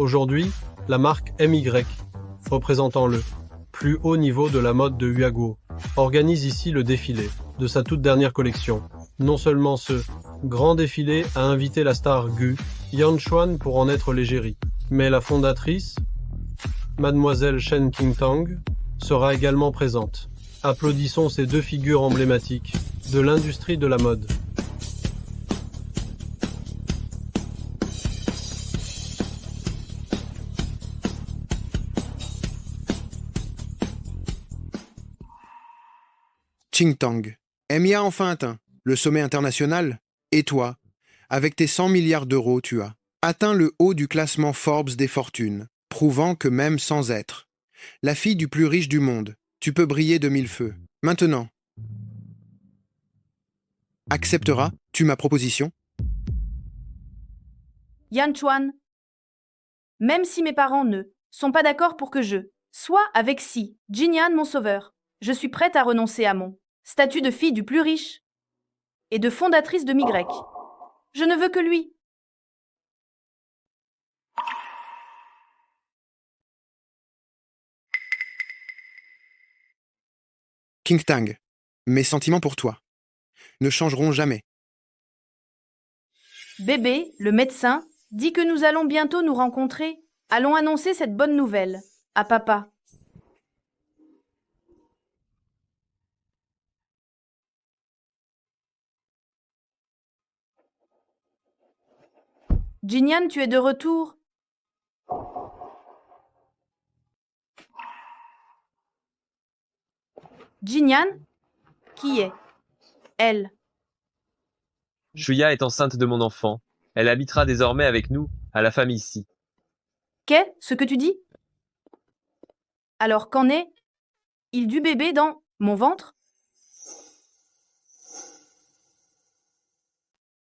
Aujourd'hui, la marque MY, représentant le plus haut niveau de la mode de Huaguo, organise ici le défilé de sa toute dernière collection. Non seulement ce grand défilé a invité la star Gu Yanchuan pour en être l'égérie, mais la fondatrice, Mademoiselle Shen Qingtang, sera également présente. Applaudissons ces deux figures emblématiques de l'industrie de la mode. Qingtang, MI a enfin atteint le sommet international, et toi, avec tes 100 milliards d'euros, tu as atteint le haut du classement Forbes des fortunes, prouvant que même sans être la fille du plus riche du monde, tu peux briller de mille feux. Maintenant, accepteras-tu ma proposition? Yanchuan, même si mes parents ne sont pas d'accord pour que je sois avec Si Jinyan, mon sauveur, je suis prête à renoncer à mon statut de fille du plus riche et de fondatrice de MY. Je ne veux que lui. Qingtang, mes sentiments pour toi ne changeront jamais. Bébé, le médecin, dit que nous allons bientôt nous rencontrer. Allons annoncer cette bonne nouvelle à papa. Jinyan, tu es de retour. Jinyan? Qui est elle? Shuya est enceinte de mon enfant. Elle habitera désormais avec nous, à la famille ici. Qu'est ce que tu dis? Alors qu'en est-il du bébé dans mon ventre?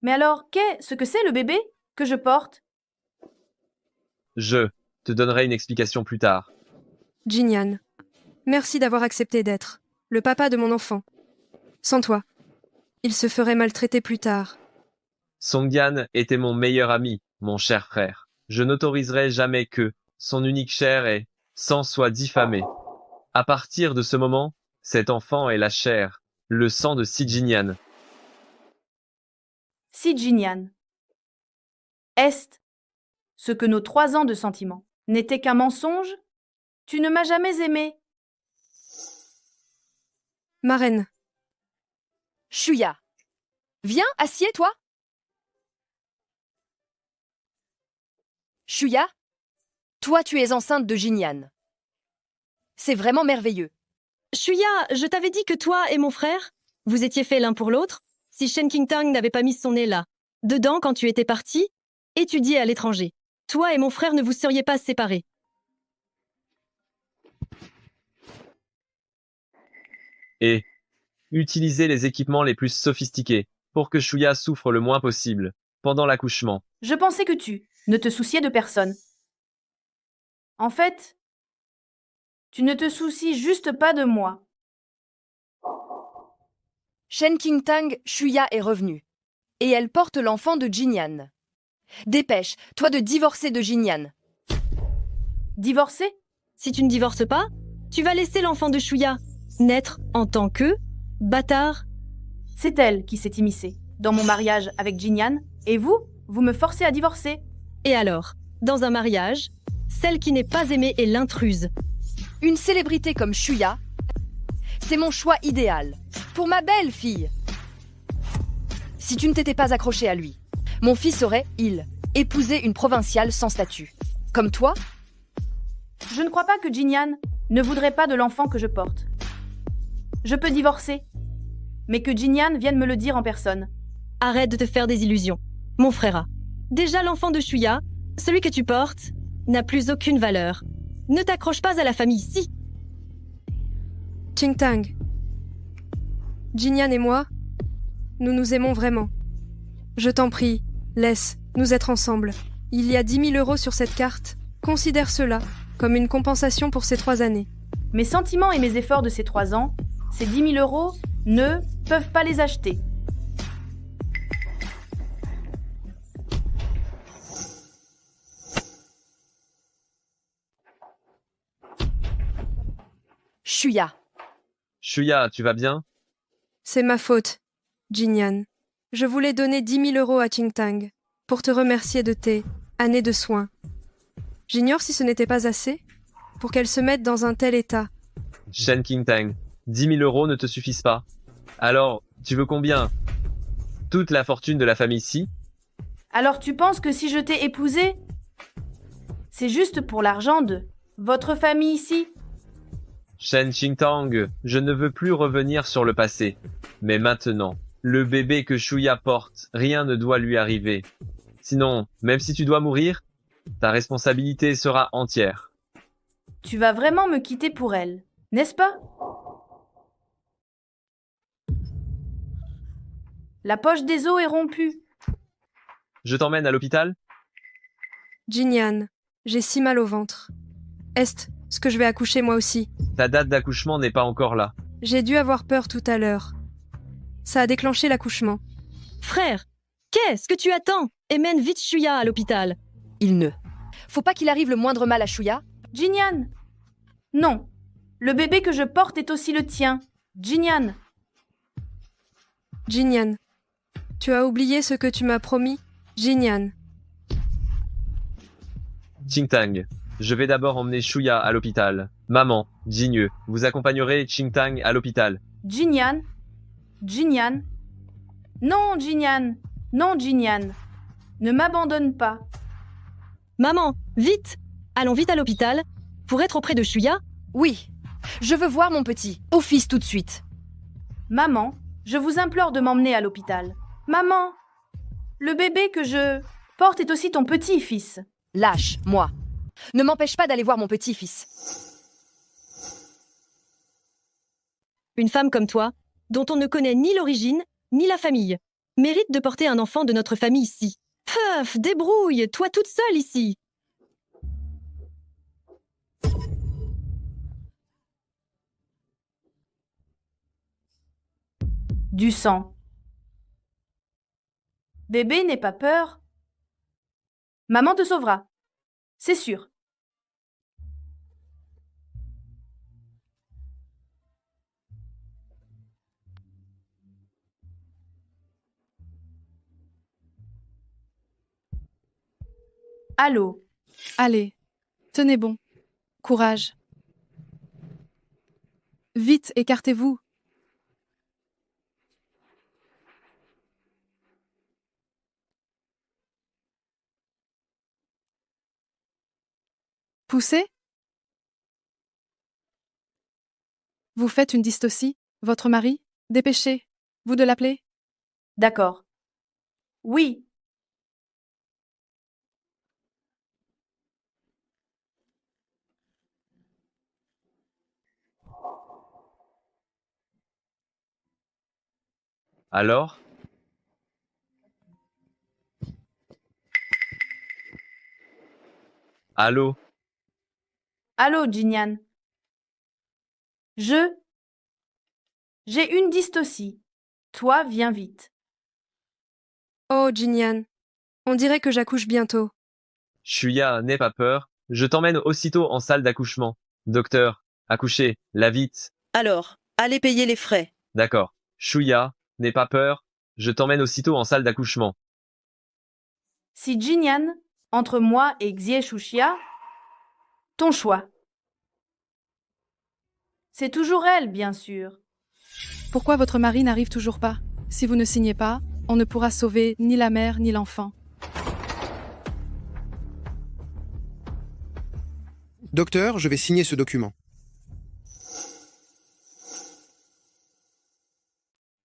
Mais alors, qu'est-ce que c'est le bébé que je porte? Je te donnerai une explication plus tard. Jinyan, merci d'avoir accepté d'être le papa de mon enfant. Sans toi, il se ferait maltraiter plus tard. Songyan était mon meilleur ami, mon cher frère. Je n'autoriserai jamais que son unique chair et sang soit diffamé. À partir de ce moment, cet enfant est la chair, le sang de Si Jinyan. Si Jinyan. Est ce que nos 3 ans de sentiments n'étaient qu'un mensonge? Tu ne m'as jamais aimé. Ma reine, Shuya, viens, assieds-toi. Shuya, toi tu es enceinte de Jinyan. C'est vraiment merveilleux. Shuya, je t'avais dit que toi et mon frère, vous étiez faits l'un pour l'autre, si Shen Qingtang n'avait pas mis son nez là, dedans quand tu étais parti, étudier à l'étranger. Toi et mon frère ne vous seriez pas séparés. Et utiliser les équipements les plus sophistiqués pour que Shuya souffre le moins possible pendant l'accouchement. Je pensais que tu ne te souciais de personne. En fait, tu ne te soucies juste pas de moi. Shen Qingtang, Shuya est revenue. Et elle porte l'enfant de Jinyan. Dépêche, toi de divorcer de Jinyan. Divorcer? Si tu ne divorces pas, tu vas laisser l'enfant de Shuya naître en tant que bâtard. C'est elle qui s'est immiscée dans mon mariage avec Jinyan, et vous me forcez à divorcer. Et alors, dans un mariage, celle qui n'est pas aimée est l'intruse. Une célébrité comme Shuya, c'est mon choix idéal. Pour ma belle fille. Si tu ne t'étais pas accroché à lui, mon fils aurait, épousé une provinciale sans statut. Comme toi? Je ne crois pas que Jinyan ne voudrait pas de l'enfant que je porte. Je peux divorcer, mais que Jinyan vienne me le dire en personne. Arrête de te faire des illusions, mon frère. Déjà l'enfant de Shuya, celui que tu portes, n'a plus aucune valeur. Ne t'accroche pas à la famille ici. Qingtang, Jinyan et moi, nous nous aimons vraiment. Je t'en prie, laisse nous être ensemble. Il y a 10 000 euros sur cette carte. Considère cela comme une compensation pour ces 3 années. Mes sentiments et mes efforts de ces 3 ans, ces 10 000 euros, ne peuvent pas les acheter. Shuya. Shuya, tu vas bien? C'est ma faute, Jinyan. Je voulais donner 10 000 euros à Qingtang pour te remercier de tes années de soins. J'ignore si ce n'était pas assez pour qu'elle se mette dans un tel état. Shen Qingtang, 10 000 euros ne te suffisent pas. Alors, tu veux combien? Toute la fortune de la famille Si? Alors tu penses que si je t'ai épousé, c'est juste pour l'argent de votre famille ici? Shen Qingtang, je ne veux plus revenir sur le passé. Mais maintenant, le bébé que Shuya porte, rien ne doit lui arriver. Sinon, même si tu dois mourir, ta responsabilité sera entière. Tu vas vraiment me quitter pour elle, n'est-ce pas? La poche des os est rompue. Je t'emmène à l'hôpital? Jinyan, j'ai si mal au ventre. Est ce que je vais accoucher moi aussi? Ta date d'accouchement n'est pas encore là. J'ai dû avoir peur tout à l'heure. Ça a déclenché l'accouchement. Frère, qu'est-ce que tu attends? Et mène vite Shuya à l'hôpital. Il ne. Faut pas qu'il arrive le moindre mal à Shuya. Jinyan! Non, le bébé que je porte est aussi le tien. Jinyan! Jinyan, tu as oublié ce que tu m'as promis? Jinyan. Qingtang, je vais d'abord emmener Shuya à l'hôpital. Maman, Jigneux, vous accompagnerez Qingtang à l'hôpital. Jinyan! Jinyan! Non, Jinyan! Non, Jinyan! Ne m'abandonne pas. Maman, vite! Allons vite à l'hôpital. Pour être auprès de Shuya? Oui. Je veux voir mon petit. Office tout de suite. Maman, je vous implore de m'emmener à l'hôpital. Maman! Le bébé que je porte est aussi ton petit-fils. Lâche, moi. Ne m'empêche pas d'aller voir mon petit-fils. Une femme comme toi, dont on ne connaît ni l'origine, ni la famille, mérite de porter un enfant de notre famille ici. Puf, débrouille, toi toute seule ici. Du sang. Bébé, n'aie pas peur. Maman te sauvera. C'est sûr. Allô? Allez, tenez bon. Courage. Vite, écartez-vous. Poussez. Vous faites une dystocie? Votre mari? Dépêchez. Vous de l'appeler? D'accord. Oui. Alors? Allô? Allô, Jinyan. J'ai une dystocie. Toi, viens vite. Oh, Jinyan, on dirait que j'accouche bientôt. Shuya, n'aie pas peur. Je t'emmène aussitôt en salle d'accouchement. Docteur, accouchez, la vite. Alors, allez payer les frais. D'accord. Shuya, n'aie pas peur. Je t'emmène aussitôt en salle d'accouchement. Si Jinyan, entre moi et Xie Shuxia, ton choix. C'est toujours elle, bien sûr. Pourquoi votre mari n'arrive toujours pas? Si vous ne signez pas, on ne pourra sauver ni la mère ni l'enfant. Docteur, je vais signer ce document.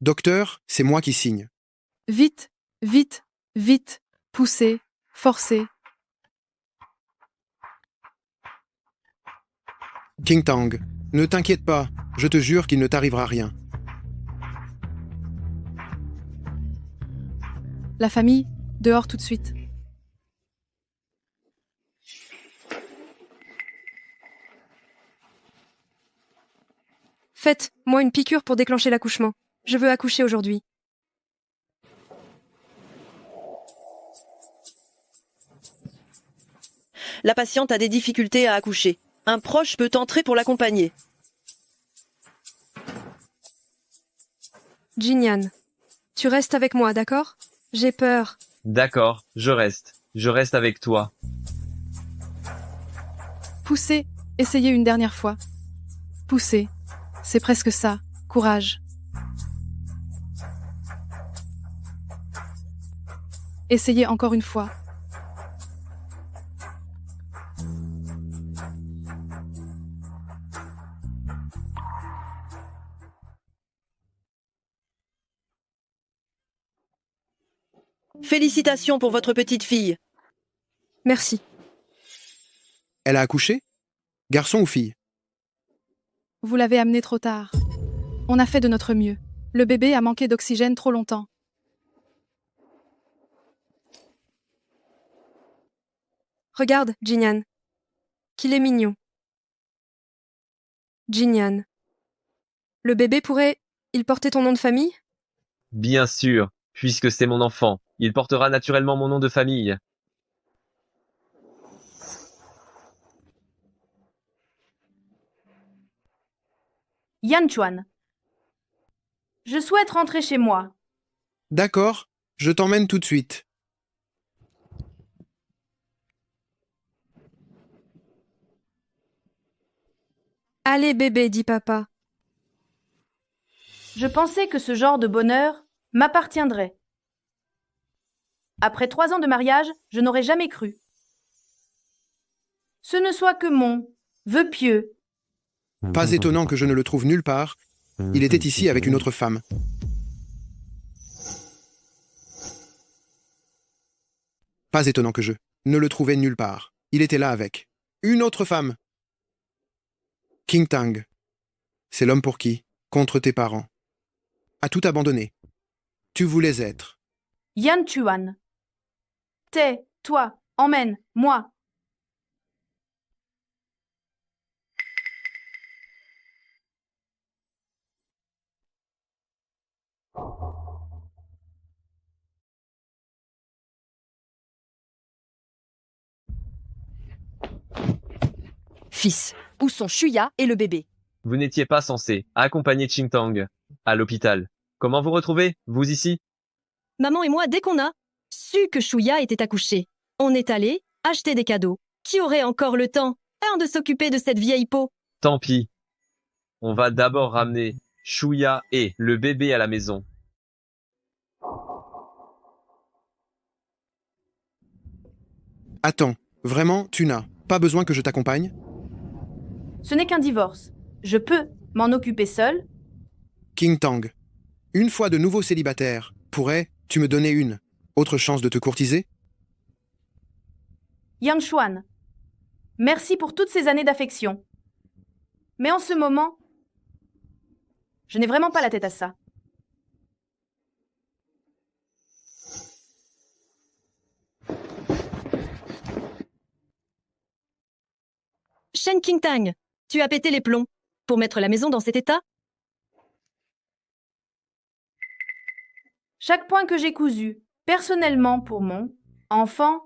Docteur, c'est moi qui signe. Vite, vite, vite, poussez, forcez. Qingtang, ne t'inquiète pas, je te jure qu'il ne t'arrivera rien. La famille, dehors tout de suite. Faites-moi une piqûre pour déclencher l'accouchement. Je veux accoucher aujourd'hui. La patiente a des difficultés à accoucher. Un proche peut entrer pour l'accompagner. Jinyan, tu restes avec moi, d'accord? J'ai peur. D'accord, je reste. Je reste avec toi. Poussez, essayez une dernière fois. Poussez. C'est presque ça. Courage. Essayez encore une fois. Félicitations pour votre petite fille. Merci. Elle a accouché? Garçon ou fille? Vous l'avez amené trop tard. On a fait de notre mieux. Le bébé a manqué d'oxygène trop longtemps. Regarde, Jinyan. Qu'il est mignon. Jinyan. Le bébé il porter ton nom de famille? Bien sûr, puisque c'est mon enfant, il portera naturellement mon nom de famille. Yan Chuan. Je souhaite rentrer chez moi. D'accord, je t'emmène tout de suite. Allez, bébé, dit papa. Je pensais que ce genre de bonheur m'appartiendrait. Après 3 ans de mariage, je n'aurais jamais cru. Ce ne soit que mon vœu pieux. Pas étonnant que je ne le trouve nulle part. Il était ici avec une autre femme. Pas étonnant que je ne le trouvais nulle part. Il était là avec une autre femme. King Tang, c'est l'homme pour qui, contre tes parents, a tout abandonné. Tu voulais être. Yan Chuan. Tais-toi, emmène-moi. Fils, où sont Shuya et le bébé? Vous n'étiez pas censé accompagner Qingtang à l'hôpital. Comment vous retrouvez, vous ici? Maman et moi, dès qu'on a su que Shuya était accouchée, on est allé acheter des cadeaux. Qui aurait encore le temps, de s'occuper de cette vieille peau? Tant pis. On va d'abord ramener Shuya et le bébé à la maison. Attends, vraiment, tu n'as pas besoin que je t'accompagne? Ce n'est qu'un divorce. Je peux m'en occuper seule. King Tang, une fois de nouveau célibataire, pourrais-tu me donner une autre chance de te courtiser? Yang Xuan. Merci pour toutes ces années d'affection. Mais en ce moment, je n'ai vraiment pas la tête à ça. Shen Qingtang, tu as pété les plombs pour mettre la maison dans cet état? Chaque point que j'ai cousu, personnellement pour mon enfant,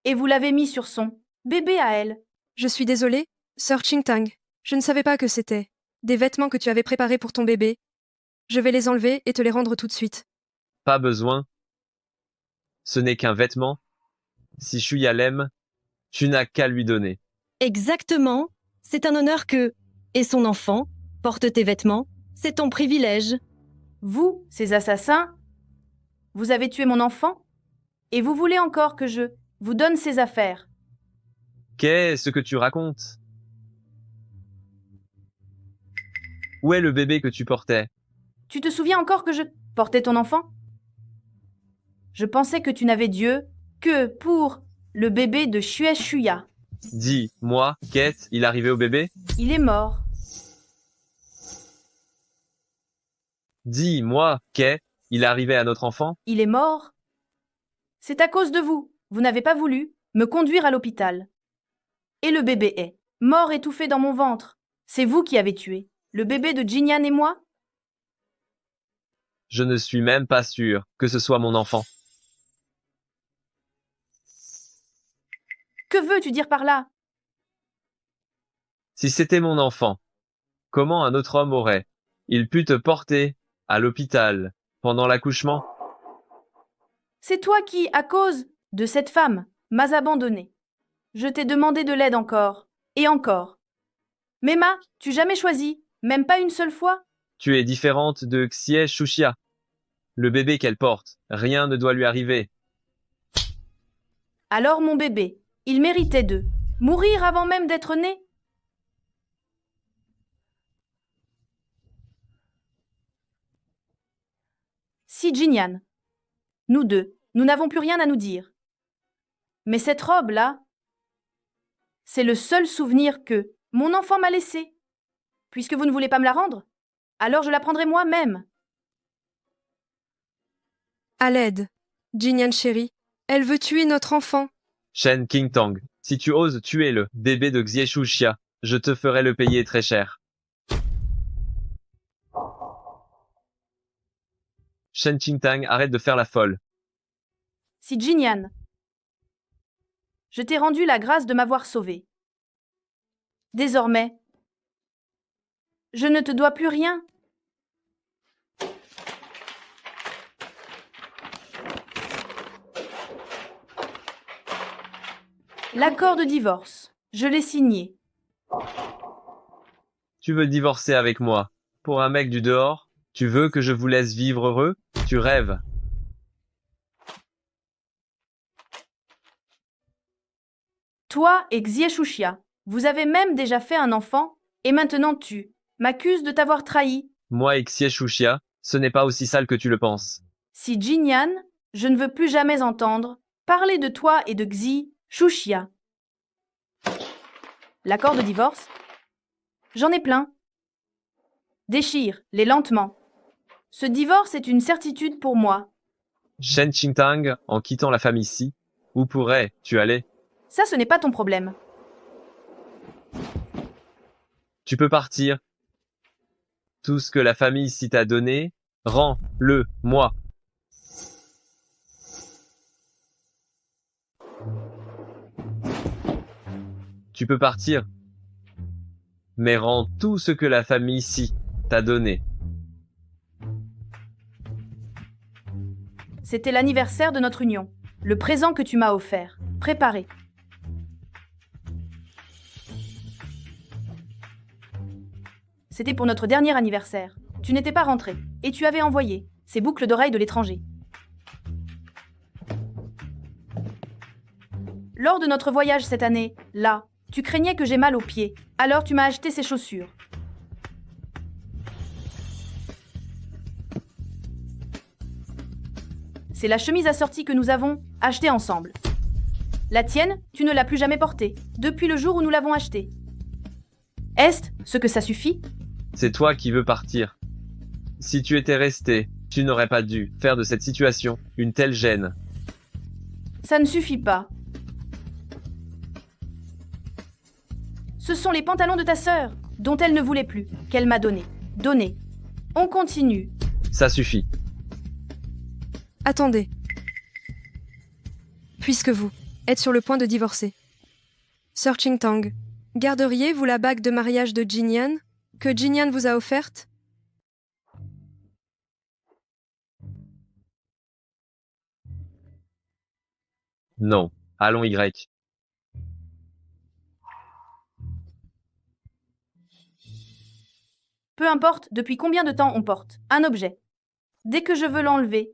et vous l'avez mis sur son bébé à elle. Je suis désolée, sœur Qingtang. Je ne savais pas que c'était des vêtements que tu avais préparés pour ton bébé. Je vais les enlever et te les rendre tout de suite. Pas besoin. Ce n'est qu'un vêtement. Si Shuya l'aime, tu n'as qu'à lui donner. Exactement. C'est un honneur que, et son enfant, porte tes vêtements. C'est ton privilège. Vous, ces assassins, vous avez tué mon enfant, et vous voulez encore que je vous donne ses affaires. Qu'est-ce que tu racontes? Où est le bébé que tu portais? Tu te souviens encore que je portais ton enfant? Je pensais que tu n'avais Dieu que pour le bébé de Shuya. Dis-moi, qu'est-il arrivé au bébé? Il est mort. Dis-moi, qu'est-il arrivé à notre enfant? Il est mort. C'est à cause de vous. Vous n'avez pas voulu me conduire à l'hôpital. Et le bébé est mort étouffé dans mon ventre. C'est vous qui avez tué le bébé de Jinyan et moi? Je ne suis même pas sûr que ce soit mon enfant. Que veux-tu dire par là? Si c'était mon enfant, comment un autre homme aurait-il pu te porter À l'hôpital. Pendant l'accouchement. C'est toi qui, à cause de cette femme, m'as abandonné. Je t'ai demandé de l'aide encore, et encore. Mais tu jamais choisi, même pas une seule fois? Tu es différente de Xie Shuxia. Le bébé qu'elle porte, rien ne doit lui arriver. Alors mon bébé, il méritait de mourir avant même d'être né? Si Jinyan, nous deux, nous n'avons plus rien à nous dire. Mais cette robe-là, c'est le seul souvenir que mon enfant m'a laissé. Puisque vous ne voulez pas me la rendre, alors je la prendrai moi-même. À l'aide. Jinyan chérie, elle veut tuer notre enfant. Shen Qingtang, si tu oses tuer le bébé de Xie Shuxia, je te ferai le payer très cher. Shen Qingtang, arrête de faire la folle. Si Jinyan, je t'ai rendu la grâce de m'avoir sauvé. Désormais, je ne te dois plus rien. L'accord de divorce, je l'ai signé. Tu veux divorcer avec moi? Pour un mec du dehors? Tu veux que je vous laisse vivre heureux? Tu rêves. Toi et Xie Shuxia, vous avez même déjà fait un enfant, et maintenant tu m'accuses de t'avoir trahi. Moi et Xie Shuxia, ce n'est pas aussi sale que tu le penses. Si Jinyan, je ne veux plus jamais entendre parler de toi et de Xie Shuxia. L'accord de divorce? J'en ai plein. Déchire-les lentement. Ce divorce est une certitude pour moi. Shen Qingtang, en quittant la famille ici, où pourrais-tu aller? Ça, ce n'est pas ton problème. Tu peux partir. Tout ce que la famille ici t'a donné, rends-le moi. Tu peux partir. Mais rends tout ce que la famille ici t'a donné. C'était l'anniversaire de notre union. Le présent que tu m'as offert. Préparé. C'était pour notre dernier anniversaire. Tu n'étais pas rentré. Et tu avais envoyé ces boucles d'oreilles de l'étranger. Lors de notre voyage cette année, là, tu craignais que j'ai mal aux pieds. Alors tu m'as acheté ces chaussures. C'est la chemise assortie que nous avons achetée ensemble. La tienne, tu ne l'as plus jamais portée, depuis le jour où nous l'avons achetée. Est-ce ce que ça suffit? C'est toi qui veux partir. Si tu étais resté, tu n'aurais pas dû faire de cette situation une telle gêne. Ça ne suffit pas. Ce sont les pantalons de ta sœur, dont elle ne voulait plus, qu'elle m'a donné. Donné. On continue. Ça suffit. Attendez. Puisque vous êtes sur le point de divorcer. Sir Qingtang, garderiez-vous la bague de mariage de Jinyan que Jinyan vous a offerte? Non. Allons Y. Peu importe depuis combien de temps on porte un objet. Dès que je veux l'enlever,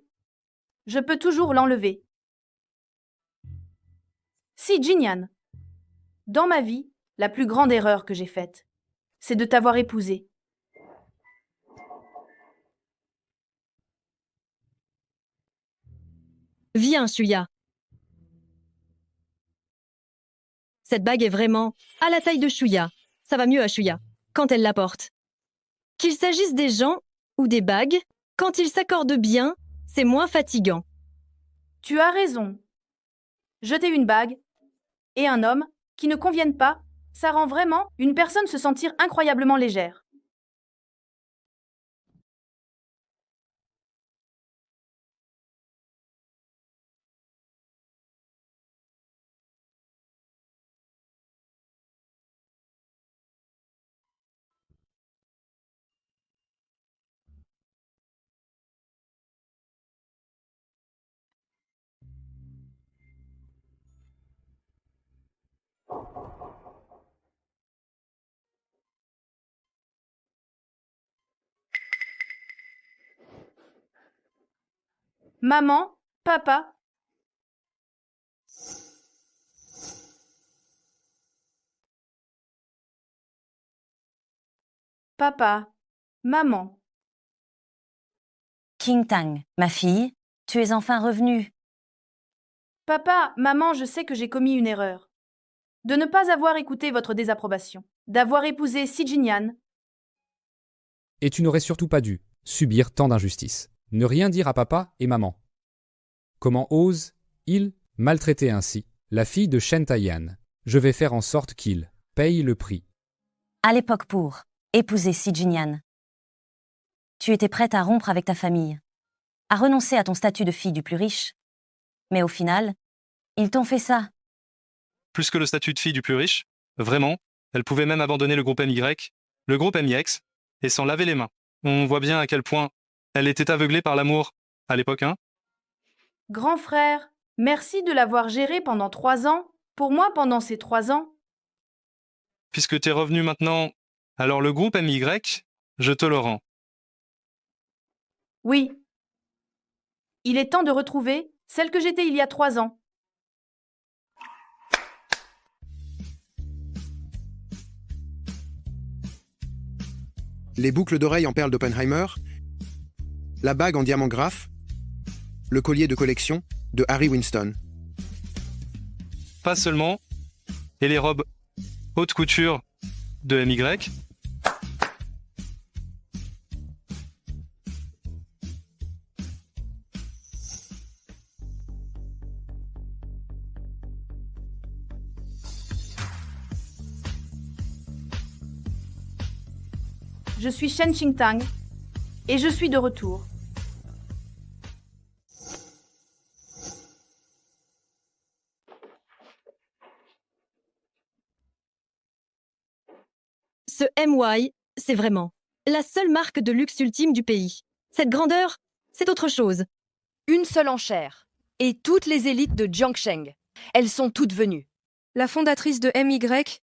je peux toujours l'enlever. Si, Jinyan. Dans ma vie, la plus grande erreur que j'ai faite, c'est de t'avoir épousée. Viens, Shuya. Cette bague est vraiment à la taille de Shuya. Ça va mieux à Shuya quand elle la porte. Qu'il s'agisse des gens ou des bagues, quand ils s'accordent bien, c'est moins fatigant. Tu as raison. Jeter une bague et un homme qui ne conviennent pas, ça rend vraiment une personne se sentir incroyablement légère. Maman, papa. Papa, maman. King Tang, ma fille, tu es enfin revenue. Papa, maman, je sais que j'ai commis une erreur. De ne pas avoir écouté votre désapprobation. D'avoir épousé Si Jinyan. Et tu n'aurais surtout pas dû subir tant d'injustices. Ne rien dire à papa et maman. Comment ose-il maltraiter ainsi la fille de Shen Taiyan? Je vais faire en sorte qu'il paye le prix. À l'époque pour épouser Si Jinyan, tu étais prête à rompre avec ta famille, à renoncer à ton statut de fille du plus riche. Mais au final, ils t'ont fait ça. Plus que le statut de fille du plus riche, vraiment, elle pouvait même abandonner le groupe MY, le groupe MIX, et s'en laver les mains. On voit bien à quel point elle était aveuglée par l'amour, à l'époque, hein. Grand frère, merci de l'avoir géré pendant 3 ans. Pour moi, pendant ces 3 ans. Puisque t'es revenu maintenant, alors le groupe MY, je te le rends. Oui. Il est temps de retrouver celle que j'étais il y a 3 ans. Les boucles d'oreilles en perles d'Oppenheimer, la bague en diamant graphe, le collier de collection de Harry Winston. Pas seulement, et les robes haute couture de MY. Je suis Shen Qingtang et je suis de retour. Ce MY, c'est vraiment la seule marque de luxe ultime du pays. Cette grandeur, c'est autre chose. Une seule enchère. Et toutes les élites de Jiangsheng. Elles sont toutes venues. La fondatrice de MY,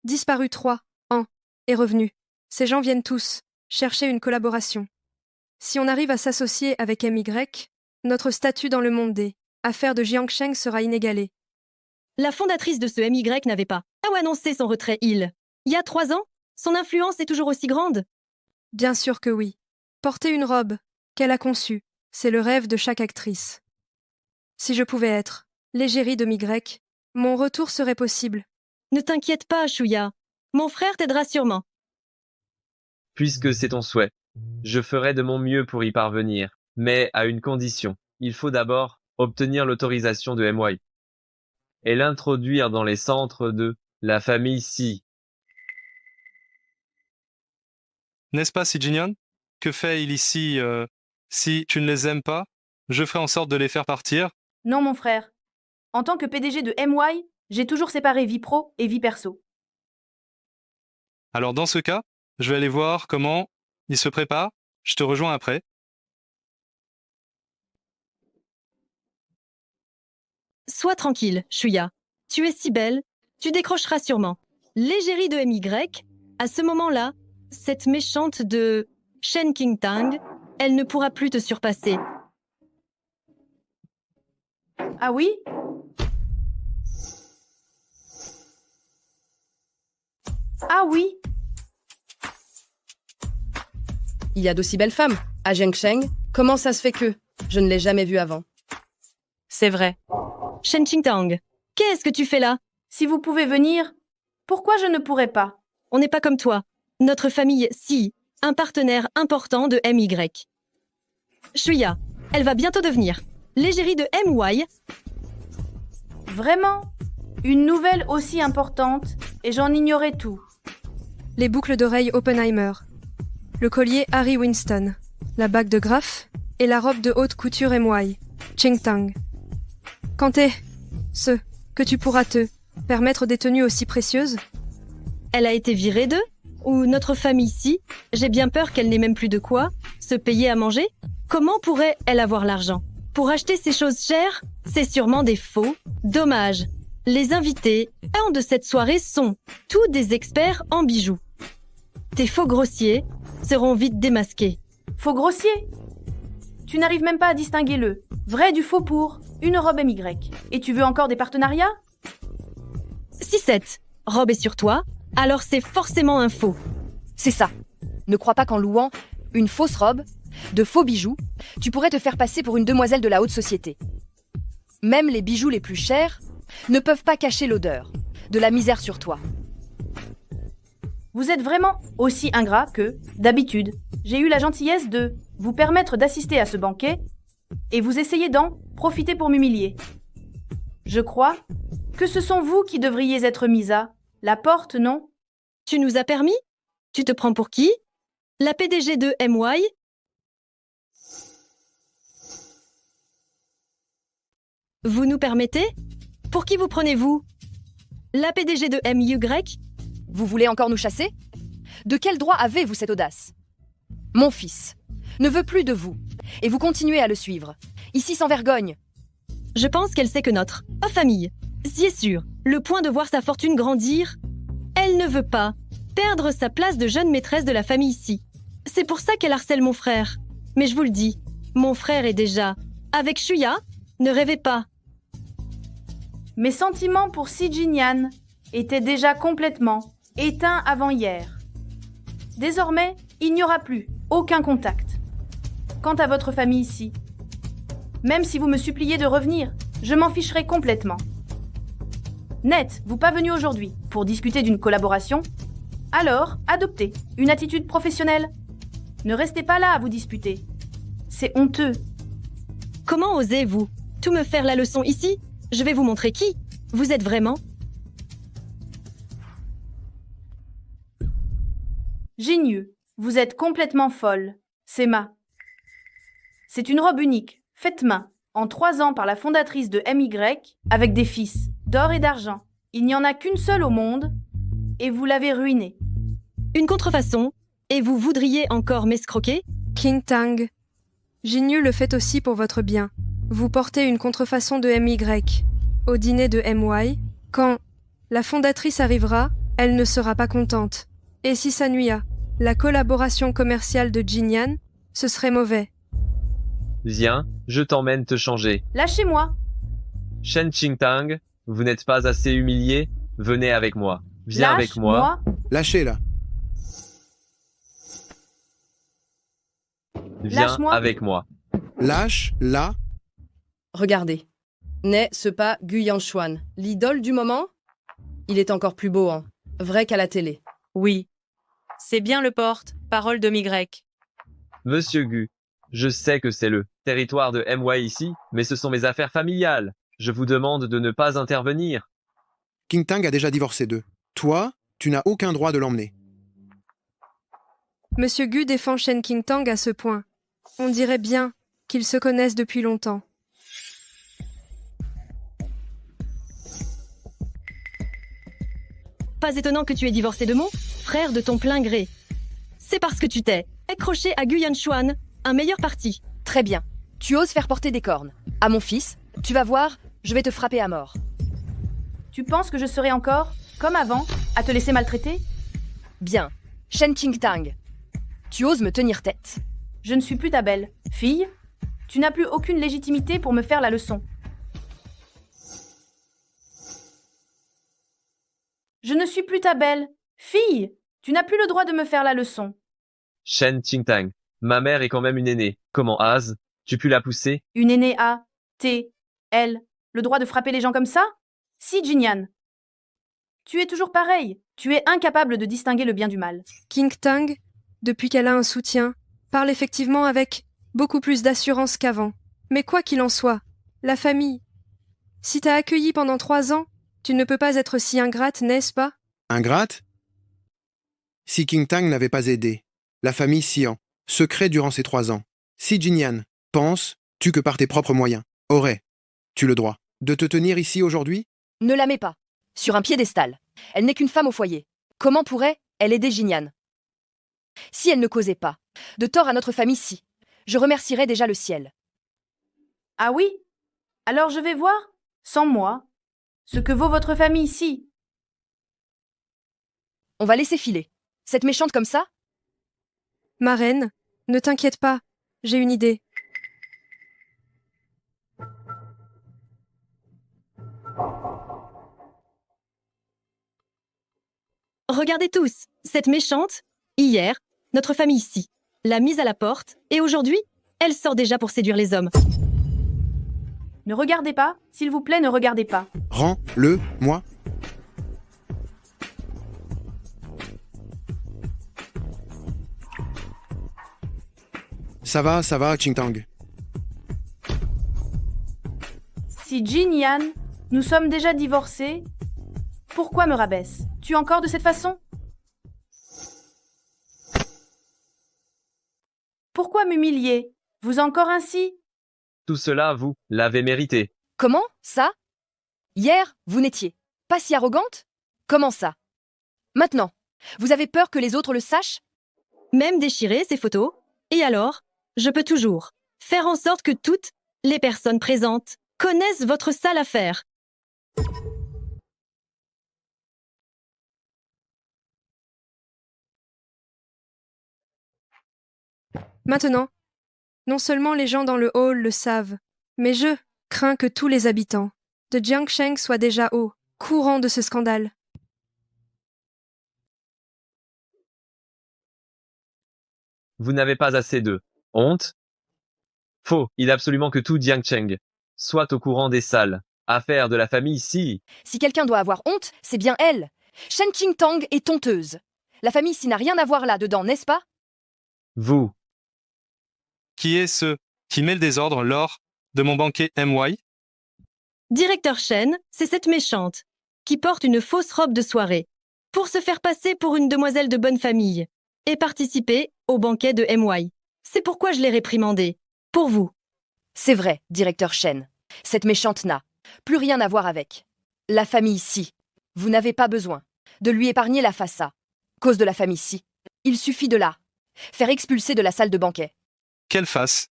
disparue 3 ans, est revenue. Ces gens viennent tous chercher une collaboration. Si on arrive à s'associer avec MY, notre statut dans le monde des affaires de Jiangsheng sera inégalé. La fondatrice de ce MY n'avait pas annoncé son retrait il y a 3 ans. Son influence est toujours aussi grande. Bien sûr que oui. Porter une robe qu'elle a conçue, c'est le rêve de chaque actrice. Si je pouvais être l'égérie de MY, mon retour serait possible. Ne t'inquiète pas, Shuya. Mon frère t'aidera sûrement. Puisque c'est ton souhait, je ferai de mon mieux pour y parvenir, mais à une condition. Il faut d'abord obtenir l'autorisation de MY et l'introduire dans les centres de la famille Si. N'est-ce pas, Si Jinyan? Que fait-il ici si tu ne les aimes pas, je ferai en sorte de les faire partir. Non, mon frère. En tant que PDG de MY, j'ai toujours séparé vie pro et vie perso. Alors dans ce cas, je vais aller voir comment il se prépare. Je te rejoins après. Sois tranquille, Shuya. Tu es si belle, tu décrocheras sûrement. L'égérie de MY, à ce moment-là, cette méchante de Shen Qingtang, elle ne pourra plus te surpasser. Ah oui? Ah oui? Il y a d'aussi belles femmes. À Jiangsheng, comment ça se fait que je ne l'ai jamais vue avant? C'est vrai. Shen Qingtang, qu'est-ce que tu fais là? Si vous pouvez venir, pourquoi je ne pourrais pas? On n'est pas comme toi. Notre famille, si, un partenaire important de MY. Shuya, elle va bientôt devenir l'égérie de MY. Vraiment? Une nouvelle aussi importante, et j'en ignorais tout. Les boucles d'oreilles Oppenheimer, le collier Harry Winston, la bague de graphe et la robe de haute couture MY, Qingtang. Quand est ce que tu pourras te permettre des tenues aussi précieuses? Elle a été virée d'eux? Ou notre famille si? J'ai bien peur qu'elle n'ait même plus de quoi se payer à manger. Comment pourrait-elle avoir l'argent pour acheter ces choses chères? C'est sûrement des faux. Dommage. Les invités de cette soirée sont tous des experts en bijoux. Tes faux grossiers seront vite démasqués. Faux grossier? Tu n'arrives même pas à distinguer le Vrai du faux pour une robe MY. Et tu veux encore des partenariats? 6-7. Robe est sur toi, alors c'est forcément un faux. C'est ça. Ne crois pas qu'en louant une fausse robe, de faux bijoux, tu pourrais te faire passer pour une demoiselle de la haute société. Même les bijoux les plus chers ne peuvent pas cacher l'odeur de la misère sur toi. Vous êtes vraiment aussi ingrat que, d'habitude, j'ai eu la gentillesse de vous permettre d'assister à ce banquet et vous essayez d'en profiter pour m'humilier. Je crois que ce sont vous qui devriez être mis à la porte, non? Tu nous as permis? Tu te prends pour qui? La PDG de MY? Vous nous permettez? Pour qui vous prenez-vous? La PDG de MY? Vous voulez encore nous chasser? De quel droit avez-vous cette audace? Mon fils ne veut plus de vous, et vous continuez à le suivre, ici sans vergogne. Je pense qu'elle sait que notre famille, si est sûr, le point de voir sa fortune grandir, elle ne veut pas perdre sa place de jeune maîtresse de la famille ici. C'est pour ça qu'elle harcèle mon frère. Mais je vous le dis, mon frère est déjà avec Shuya, ne rêvez pas. Mes sentiments pour Si Jinyan étaient déjà complètement éteints avant hier. Désormais, il n'y aura plus aucun contact. Quant à votre famille ici, même si vous me suppliez de revenir, je m'en ficherai complètement. N'êtes vous pas venu aujourd'hui pour discuter d'une collaboration? Alors, adoptez une attitude professionnelle. Ne restez pas là à vous disputer. C'est honteux. Comment osez-vous tout me faire la leçon ici? Je vais vous montrer qui vous êtes vraiment. Génieux, vous êtes complètement folle. C'est C'est une robe unique, faite main, en 3 ans par la fondatrice de MY, avec des fils, d'or et d'argent. Il n'y en a qu'une seule au monde, et vous l'avez ruinée. Une contrefaçon, et vous voudriez encore m'escroquer? King Tang, Jinyu le fait aussi pour votre bien. Vous portez une contrefaçon de MY. Au dîner de MY, quand la fondatrice arrivera, elle ne sera pas contente. Et si ça nuit à la collaboration commerciale de Jinyan, ce serait mauvais. Viens, je t'emmène te changer. Lâchez-moi. Shen Qingtang, vous n'êtes pas assez humilié? Venez avec moi. Viens avec moi. Lâchez-la. Viens Lâche-moi. avec moi. Lâche-la. Regardez. N'est-ce pas Gu Yanchuan, l'idole du moment? Il est encore plus beau, hein. Vrai qu'à la télé. Oui. C'est bien le porte-parole de MY. Monsieur Gu, je sais que c'est le territoire de MY ici, mais ce sont mes affaires familiales. Je vous demande de ne pas intervenir. King Tang a déjà divorcé d'eux. Toi, tu n'as aucun droit de l'emmener. Monsieur Gu défend Shen King Tang à ce point. On dirait bien qu'ils se connaissent depuis longtemps. Pas étonnant que tu aies divorcé de mon frère de ton plein gré. C'est parce que tu t'es accroché à Gu Yanchuan, un meilleur parti. Très bien. Tu oses faire porter des cornes à mon fils? Tu vas voir, je vais te frapper à mort. Tu penses que je serai encore, comme avant, à te laisser maltraiter? Bien. Shen Qingtang, tu oses me tenir tête? Je ne suis plus ta belle fille. Tu n'as plus aucune légitimité pour me faire la leçon. Je ne suis plus ta belle fille. Tu n'as plus le droit de me faire la leçon. Shen Qingtang, ma mère est quand même une aînée. Comment tu pu la pousser? Une aînée a, elle, le droit de frapper les gens comme ça? Si, Jinyan. Tu es toujours pareil. Tu es incapable de distinguer le bien du mal. King Tang, depuis qu'elle a un soutien, parle effectivement avec beaucoup plus d'assurance qu'avant. Mais quoi qu'il en soit, la famille. Si t'as accueilli pendant 3 ans, tu ne peux pas être si ingrate, n'est-ce pas? Ingrate? Si King Tang n'avait pas aidé, la famille Xian, secret durant ces 3 ans, si Jinyan, penses-tu que par tes propres moyens, aurais-tu le droit de te tenir ici aujourd'hui? Ne la mets pas sur un piédestal. Elle n'est qu'une femme au foyer. Comment pourrait-elle aider Jinyan? Si elle ne causait pas de tort à notre famille, si, je remercierais déjà le ciel. Ah oui? Alors je vais voir, sans moi, ce que vaut votre famille ici. On va laisser filer. Cette méchante comme ça? Ma reine, ne t'inquiète pas, j'ai une idée. Regardez tous, cette méchante, hier, notre famille ici, l'a mise à la porte, et aujourd'hui, elle sort déjà pour séduire les hommes. Ne regardez pas, s'il vous plaît, ne regardez pas. Rends-le, moi. Ça va, Ching-Tang. Si Jin-Yan, nous sommes déjà divorcés, pourquoi me rabaisse-tu encore de cette façon? Pourquoi m'humilier? Vous encore ainsi? Tout cela, vous l'avez mérité. Comment, ça? Hier, vous n'étiez pas si arrogante? Comment ça? Maintenant, vous avez peur que les autres le sachent? Même déchirer ces photos, et alors, je peux toujours faire en sorte que toutes les personnes présentes connaissent votre sale affaire. Maintenant, non seulement les gens dans le hall le savent, mais je crains que tous les habitants de Jiangsheng soient déjà au courant de ce scandale. Vous n'avez pas assez de honte? Faux, il est absolument que tout Jiangsheng soit au courant des sales affaires de la famille ici. Si quelqu'un doit avoir honte, c'est bien elle. Shen Qingtang est honteuse. La famille ici n'a rien à voir là-dedans, n'est-ce pas? Vous. Qui est ce qui met le désordre lors de mon banquet MY? Directeur Shen, c'est cette méchante qui porte une fausse robe de soirée pour se faire passer pour une demoiselle de bonne famille et participer au banquet de MY. C'est pourquoi je l'ai réprimandée. Pour vous. C'est vrai, directeur Shen. Cette méchante n'a plus rien à voir avec la famille ici. Vous n'avez pas besoin de lui épargner la face à cause de la famille ici. Il suffit de la faire expulser de la salle de banquet. Quelle face?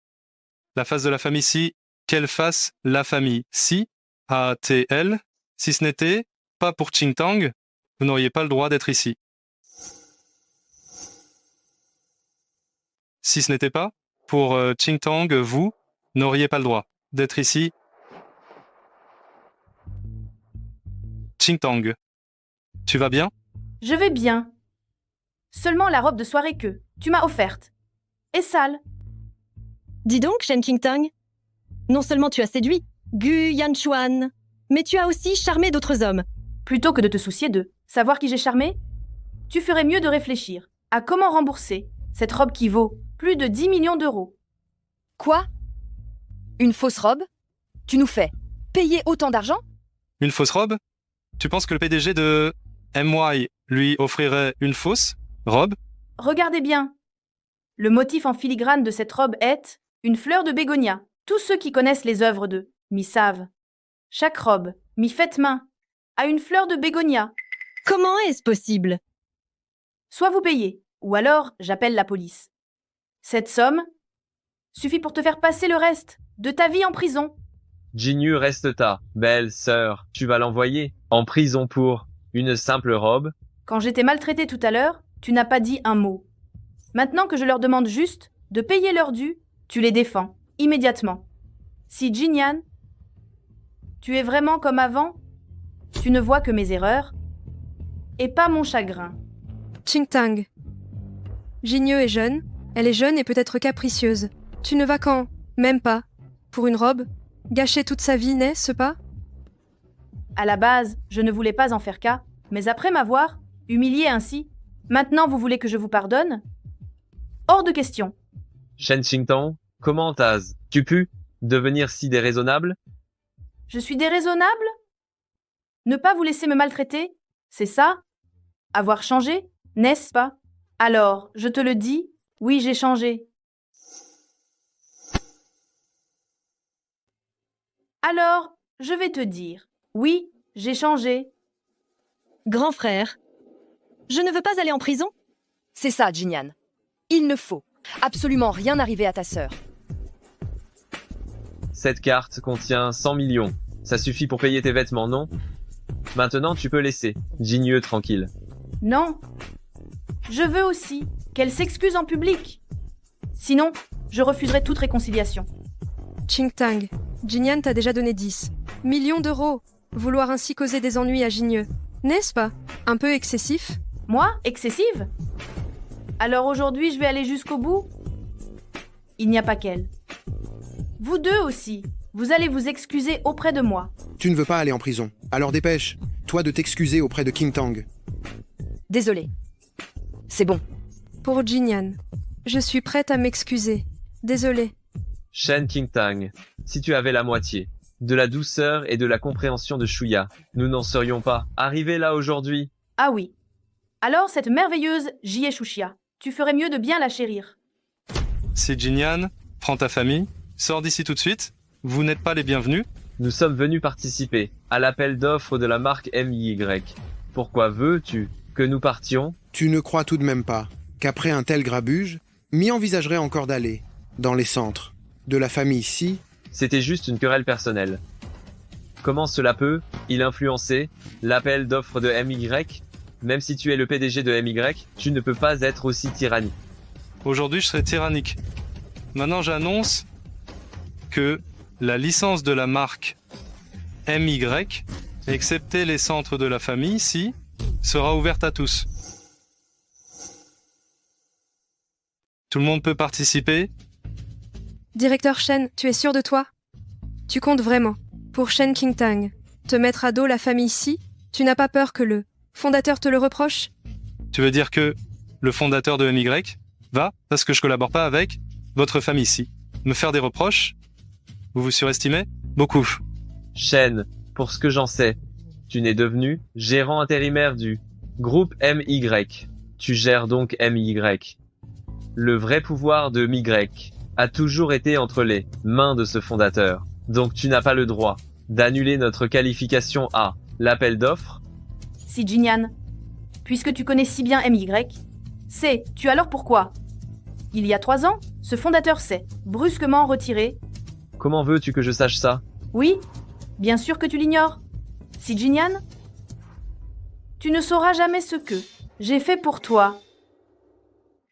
La face de la famille si? Quelle face la famille si? A-T-L? Si ce n'était pas pour Qingtang, vous n'auriez pas le droit d'être ici. Si ce n'était pas pour Qingtang, vous n'auriez pas le droit d'être ici. Qingtang, tu vas bien? Je vais bien. Seulement la robe de soirée que tu m'as offerte est sale. Dis donc, Shen Qingtang, non seulement tu as séduit Gu Yanchuan, mais tu as aussi charmé d'autres hommes. Plutôt que de te soucier de savoir qui j'ai charmé, tu ferais mieux de réfléchir à comment rembourser cette robe qui vaut plus de 10 millions d'euros. Quoi? Une fausse robe? Tu nous fais payer autant d'argent? Une fausse robe? Tu penses que le PDG de MY lui offrirait une fausse robe? Regardez bien. Le motif en filigrane de cette robe est une fleur de bégonia. Tous ceux qui connaissent les œuvres de m'y savent. Chaque robe, faite main, a une fleur de bégonia. Comment est-ce possible? Soit vous payez, ou alors j'appelle la police. Cette somme suffit pour te faire passer le reste de ta vie en prison. Jinyu reste ta belle sœur. Tu vas l'envoyer en prison pour une simple robe? Quand j'étais maltraitée tout à l'heure, tu n'as pas dit un mot. Maintenant que je leur demande juste de payer leur dû, tu les défends, immédiatement. Si Jin-Yan, tu es vraiment comme avant, tu ne vois que mes erreurs et pas mon chagrin. Qingtang. Jigneux est jeune, elle est jeune et peut-être capricieuse. Tu ne vas qu'en, même pas, pour une robe, gâcher toute sa vie, n'est-ce pas? À la base, je ne voulais pas en faire cas, mais après m'avoir humilié ainsi, maintenant vous voulez que je vous pardonne? Hors de question. Shen Qingtang, comment as-tu pu devenir si déraisonnable? Je suis déraisonnable? Ne pas vous laisser me maltraiter, c'est ça? Avoir changé, n'est-ce pas? Alors, je te le dis, oui, j'ai changé. Alors, je vais te dire, oui, j'ai changé. Grand frère, je ne veux pas aller en prison? C'est ça, Jin-Yan. Il ne faut absolument rien arriver à ta sœur. Cette carte contient 100 millions. Ça suffit pour payer tes vêtements, non? Maintenant, tu peux laisser Jigneux tranquille. Non. Je veux aussi qu'elle s'excuse en public. Sinon, je refuserai toute réconciliation. Qingtang, Jin-Yan t'a déjà donné 10 millions d'euros. Vouloir ainsi causer des ennuis à Jigneux, n'est-ce pas un peu excessif? Moi, excessive? Alors aujourd'hui, je vais aller jusqu'au bout? Il n'y a pas qu'elle. Vous deux aussi, vous allez vous excuser auprès de moi. Tu ne veux pas aller en prison. Alors dépêche, toi de t'excuser auprès de King Tang. Désolé. C'est bon. Pour Jinyan, je suis prête à m'excuser. Désolée. Shen Qingtang, si tu avais la moitié de la douceur et de la compréhension de Shuya, nous n'en serions pas arrivés là aujourd'hui. Ah oui. Alors cette merveilleuse Jie Shuxia, tu ferais mieux de bien la chérir. Si Jinyan, prends ta famille, sors d'ici tout de suite. Vous n'êtes pas les bienvenus. Nous sommes venus participer à l'appel d'offres de la marque MY. Pourquoi veux-tu que nous partions? Tu ne crois tout de même pas qu'après un tel grabuge, m'y envisagerait encore d'aller, dans les centres, de la famille Si? C'était juste une querelle personnelle. Comment cela peut-il influencer l'appel d'offres de MY? Même si tu es le PDG de MY, tu ne peux pas être aussi tyrannique. Aujourd'hui, je serai tyrannique. Maintenant, j'annonce que la licence de la marque MY, excepté les centres de la famille Si, sera ouverte à tous. Tout le monde peut participer. Directeur Shen, tu es sûr de toi? Tu comptes vraiment, pour Shen Qingtang, te mettre à dos la famille Si? Tu n'as pas peur que le fondateur te le reproche? Tu veux dire que le fondateur de MY va, parce que je collabore pas avec votre famille Si, me faire des reproches? Vous vous surestimez? Beaucoup. Shen, pour ce que j'en sais, tu n'es devenu gérant intérimaire du groupe MY. Tu gères donc MY. Le vrai pouvoir de MY a toujours été entre les mains de ce fondateur. Donc tu n'as pas le droit d'annuler notre qualification à l'appel d'offres. Si Jinyan, puisque tu connais si bien MY, sais-tu alors pourquoi? Il y a 3 ans, ce fondateur s'est brusquement retiré. Comment veux-tu que je sache ça? Oui, bien sûr que tu l'ignores. Si Jinyan, tu ne sauras jamais ce que j'ai fait pour toi.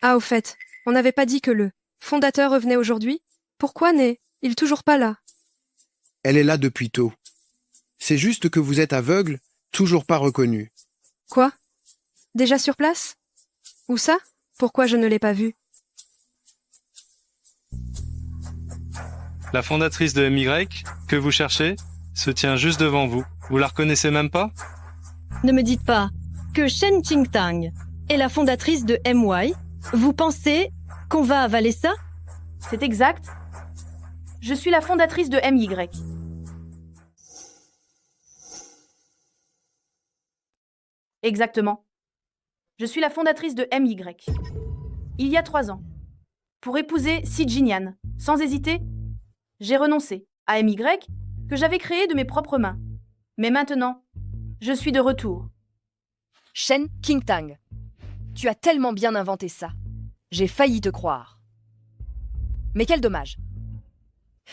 Ah, au fait, on n'avait pas dit que le fondateur revenait aujourd'hui? Pourquoi n'est-il toujours pas là? Elle est là depuis tôt. C'est juste que vous êtes aveugle, toujours pas reconnu. Quoi? Déjà sur place? Où ça? Pourquoi je ne l'ai pas vu? La fondatrice de MY, que vous cherchez, se tient juste devant vous. Vous la reconnaissez même pas? Ne me dites pas que Shen Qingtang est la fondatrice de MY. Vous pensez qu'on va avaler ça? C'est exact. Je suis la fondatrice de MY. Exactement. Je suis la fondatrice de MY. Il y a 3 ans. Pour épouser Si Jinyan, sans hésiter, j'ai renoncé à MY que j'avais créé de mes propres mains. Mais maintenant, je suis de retour. Shen Qingtang, tu as tellement bien inventé ça. J'ai failli te croire. Mais quel dommage.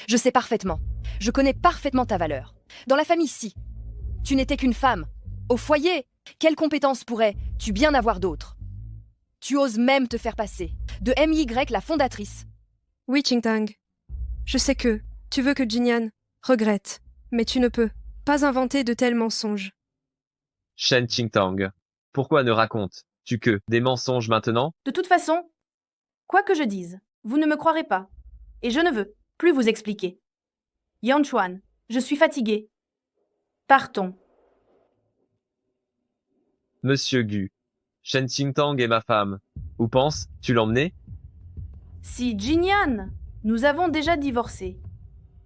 Je sais parfaitement, je connais parfaitement ta valeur. Dans la famille Si, tu n'étais qu'une femme. Au foyer, quelles compétences pourrais-tu bien avoir d'autres? Tu oses même te faire passer de MY la fondatrice. Oui, Qingtang. Je sais que tu veux que Jinyan regrette, mais tu ne peux pas inventer de tels mensonges. Shen Qingtang, pourquoi ne racontes-tu que des mensonges maintenant? De toute façon, quoi que je dise, vous ne me croirez pas. Et je ne veux plus vous expliquer. Yanchuan, je suis fatiguée. Partons. Monsieur Gu, Shen Qingtang est ma femme. Où penses-tu l'emmener? Si Jinyan, nous avons déjà divorcé.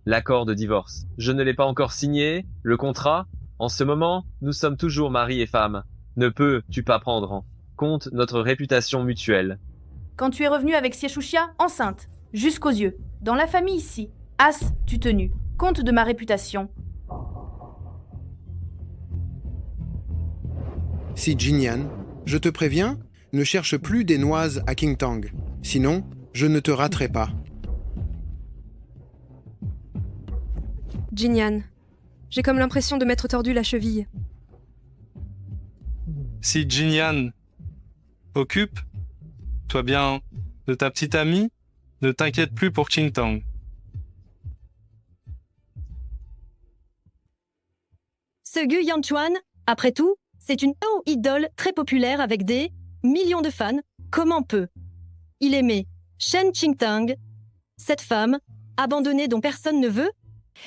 L'accord de divorce. Je ne l'ai pas encore signé. Le contrat? En ce moment, nous sommes toujours mari et femme. Ne peux-tu pas prendre en compte notre réputation mutuelle? Quand tu es revenu avec Sieshuxia, enceinte, jusqu'aux yeux, dans la famille ici, as-tu tenu compte de ma réputation? Si Jinyan, je te préviens, ne cherche plus des noises à Qingtang. Sinon, je ne te raterai pas. Jinyan, j'ai comme l'impression de m'être tordu la cheville. Si Jinyan occupe-toi bien de ta petite amie, ne t'inquiète plus pour Qingtang. Ce Gu Yanchuan, après tout, C'est une idole très populaire avec des millions de fans. Comment peut il aimer Shen Qingtang, cette femme abandonnée dont personne ne veut?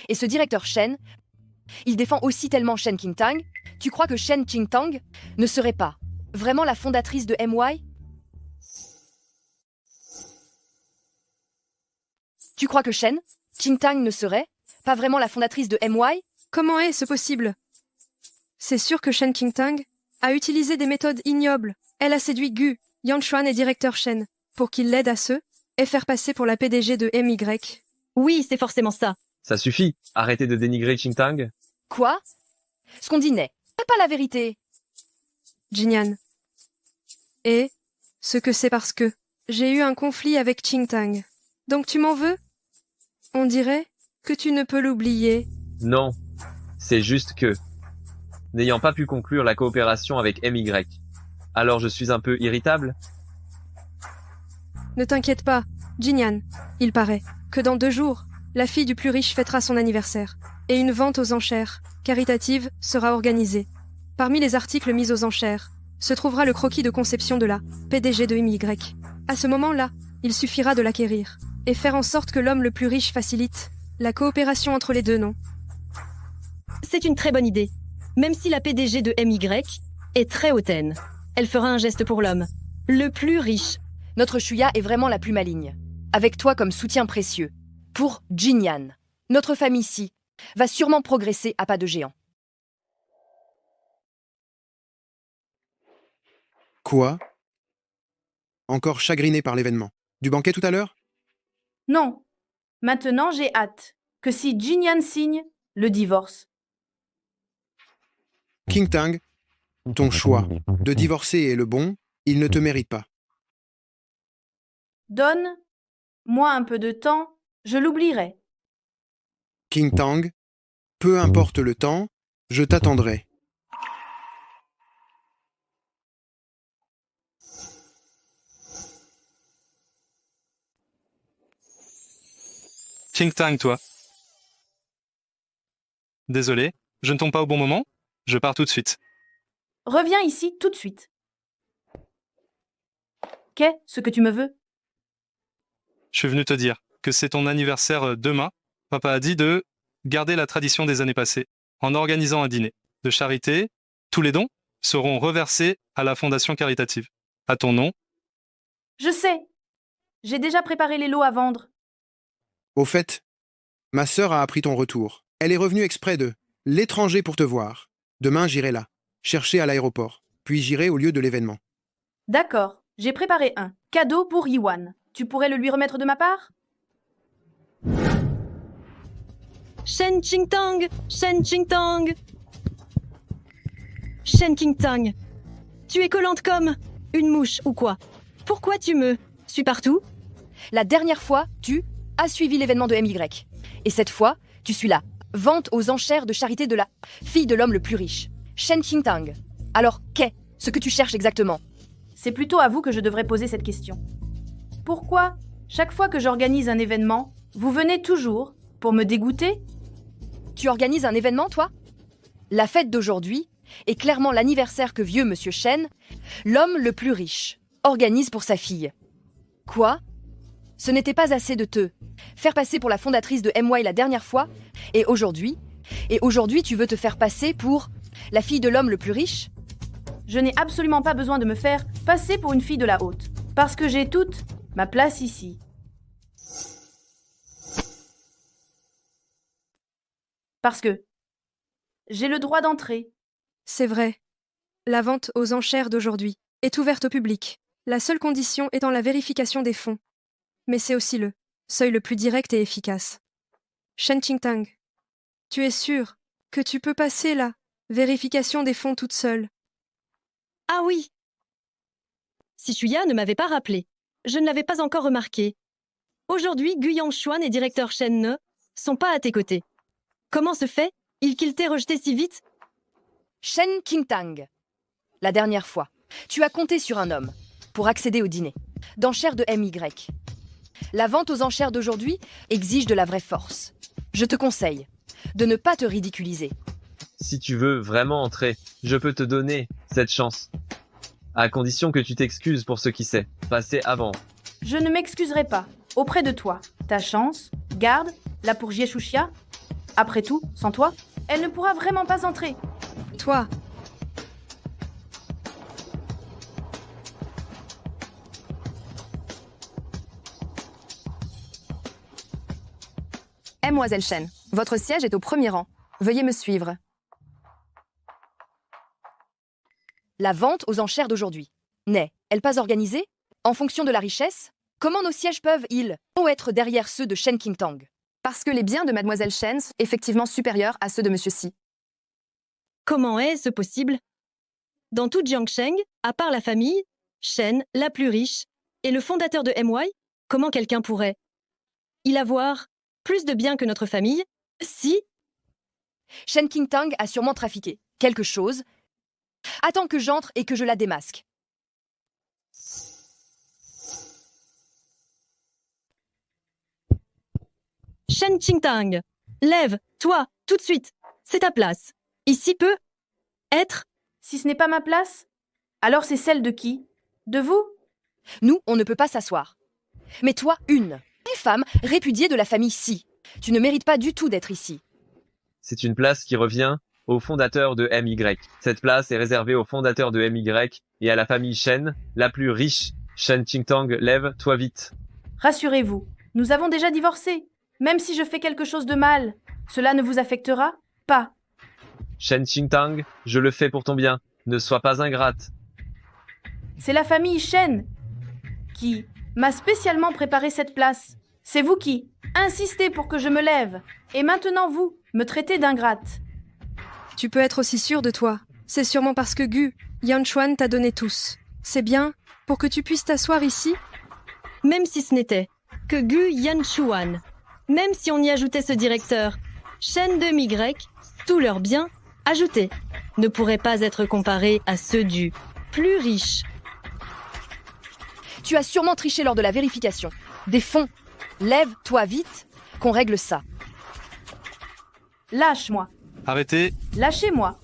Et ce directeur Shen, il défend aussi tellement Shen Qingtang. Tu crois que Shen Qingtang ne serait pas vraiment la fondatrice de MY? Tu crois que Shen Qingtang ne serait pas vraiment la fondatrice de MY? Comment est-ce possible? C'est sûr que Shen Qingtang a utilisé des méthodes ignobles. Elle a séduit Gu Yanchuan et directeur Shen pour qu'il l'aide à se et faire passer pour la PDG de MY. Oui, c'est forcément ça. Ça suffit, arrêtez de dénigrer Qingtang. Quoi? Ce qu'on dit n'est pas la vérité. Jinyan. Et ce que c'est parce que j'ai eu un conflit avec Qingtang. Donc tu m'en veux? On dirait que tu ne peux l'oublier. Non, c'est juste que, n'ayant pas pu conclure la coopération avec MY, alors je suis un peu irritable. Ne t'inquiète pas, Jinyan. Il paraît que dans 2 jours, la fille du plus riche fêtera son anniversaire, et une vente aux enchères caritative sera organisée. Parmi les articles mis aux enchères, se trouvera le croquis de conception de la PDG de MY. À ce moment-là, il suffira de l'acquérir, et faire en sorte que l'homme le plus riche facilite la coopération entre les deux, non? C'est une très bonne idée. Même si la PDG de MY est très hautaine, elle fera un geste pour l'homme le plus riche. Notre Shuya est vraiment la plus maligne. Avec toi comme soutien précieux. Pour Jinyan, notre famille-ci va sûrement progresser à pas de géant. Quoi? Encore chagriné par l'événement. Du banquet tout à l'heure? Non. Maintenant, j'ai hâte que si Jinyan signe le divorce. Qingtang, ton choix de divorcer est le bon, il ne te mérite pas. Donne-moi un peu de temps, je l'oublierai. Qingtang, peu importe le temps, je t'attendrai. Qingtang, toi. Désolé, je ne tombe pas au bon moment. Je pars tout de suite. Reviens ici tout de suite. Qu'est-ce que tu me veux? Je suis venu te dire que c'est ton anniversaire demain. Papa a dit de garder la tradition des années passées en organisant un dîner de charité. Tous les dons seront reversés à la fondation caritative. À ton nom. Je sais. J'ai déjà préparé les lots à vendre. Au fait, ma sœur a appris ton retour. Elle est revenue exprès de l'étranger pour te voir. Demain, j'irai là, chercher à l'aéroport, puis j'irai au lieu de l'événement. D'accord, j'ai préparé un cadeau pour Yiwan. Tu pourrais le lui remettre de ma part? Shen Qingtang! Shen Qingtang! Shen Qingtang, tu es collante comme une mouche ou quoi? Pourquoi tu me suis partout? La dernière fois, tu as suivi l'événement de MY. Et cette fois, tu suis là. Vente aux enchères de charité de la fille de l'homme le plus riche, Shen Qingtang. Alors, qu'est-ce que tu cherches exactement? C'est plutôt à vous que je devrais poser cette question. Pourquoi, chaque fois que j'organise un événement, vous venez toujours pour me dégoûter? Tu organises un événement, toi? La fête d'aujourd'hui est clairement l'anniversaire que vieux Monsieur Shen, l'homme le plus riche, organise pour sa fille. Quoi? Ce n'était pas assez de te faire passer pour la fondatrice de MY la dernière fois, et aujourd'hui tu veux te faire passer pour la fille de l'homme le plus riche? Je n'ai absolument pas besoin de me faire passer pour une fille de la haute, parce que j'ai toute ma place ici. Parce que j'ai le droit d'entrer. C'est vrai. La vente aux enchères d'aujourd'hui est ouverte au public, la seule condition étant la vérification des fonds. Mais c'est aussi le seuil le plus direct et efficace. Shen Qingtang, tu es sûr que tu peux passer la vérification des fonds toute seule? Ah oui! Si Shuya ne m'avait pas rappelé, je ne l'avais pas encore remarqué. Aujourd'hui, Gu Yanchuan et directeur Shen ne sont pas à tes côtés. Comment se fait qu'il t'ait rejeté si vite? Shen Qingtang. La dernière fois, tu as compté sur un homme pour accéder au dîner d'enchères de MY. La vente aux enchères d'aujourd'hui exige de la vraie force. Je te conseille de ne pas te ridiculiser. Si tu veux vraiment entrer, je peux te donner cette chance. À condition que tu t'excuses pour ce qui s'est passé avant. Je ne m'excuserai pas. Auprès de toi. Ta chance, garde, là pour Jieshushia. Après tout, sans toi, elle ne pourra vraiment pas entrer. Toi, Mademoiselle Shen, votre siège est au premier rang. Veuillez me suivre. La vente aux enchères d'aujourd'hui. N'est-elle pas organisée? En fonction de la richesse? Comment nos sièges peuvent-ils être derrière ceux de Shen Qingtang? Parce que les biens de Mademoiselle Shen sont effectivement supérieurs à ceux de Monsieur Si. Comment est-ce possible? Dans tout Jiangsheng, à part la famille, Shen, la plus riche, et le fondateur de MY, comment quelqu'un pourrait il avoir plus de biens que notre famille? Si Shen Qingtang a sûrement trafiqué quelque chose. Attends que j'entre et que je la démasque. Shen Qingtang, lève, toi, tout de suite. C'est ta place. Ici peut être... Si ce n'est pas ma place, alors c'est celle de qui? De vous? Nous, on ne peut pas s'asseoir. Mais toi, une femme répudiée de la famille Si. Tu ne mérites pas du tout d'être ici. C'est une place qui revient au fondateur de MY. Cette place est réservée au fondateur de MY et à la famille Shen, la plus riche. Shen Qingtang, lève-toi vite. Rassurez-vous, nous avons déjà divorcé. Même si je fais quelque chose de mal, cela ne vous affectera pas. Shen Qingtang, je le fais pour ton bien. Ne sois pas ingrate. C'est la famille Shen qui m'a spécialement préparé cette place. C'est vous qui insistez pour que je me lève. Et maintenant vous, me traitez d'ingrate. tu peux être aussi sûr de toi. C'est sûrement parce que Gu Yanchuan t'a donné tous. C'est bien, pour que tu puisses t'asseoir ici? Même si ce n'était que Gu Yanchuan, même si on y ajoutait ce directeur, Shen de MY, tous leurs biens, ajoutés, ne pourraient pas être comparés à ceux du plus riche. Tu as sûrement triché lors de la vérification. Des fonds. Lève-toi vite, qu'on règle ça. Lâche-moi. Arrêtez. Lâchez-moi.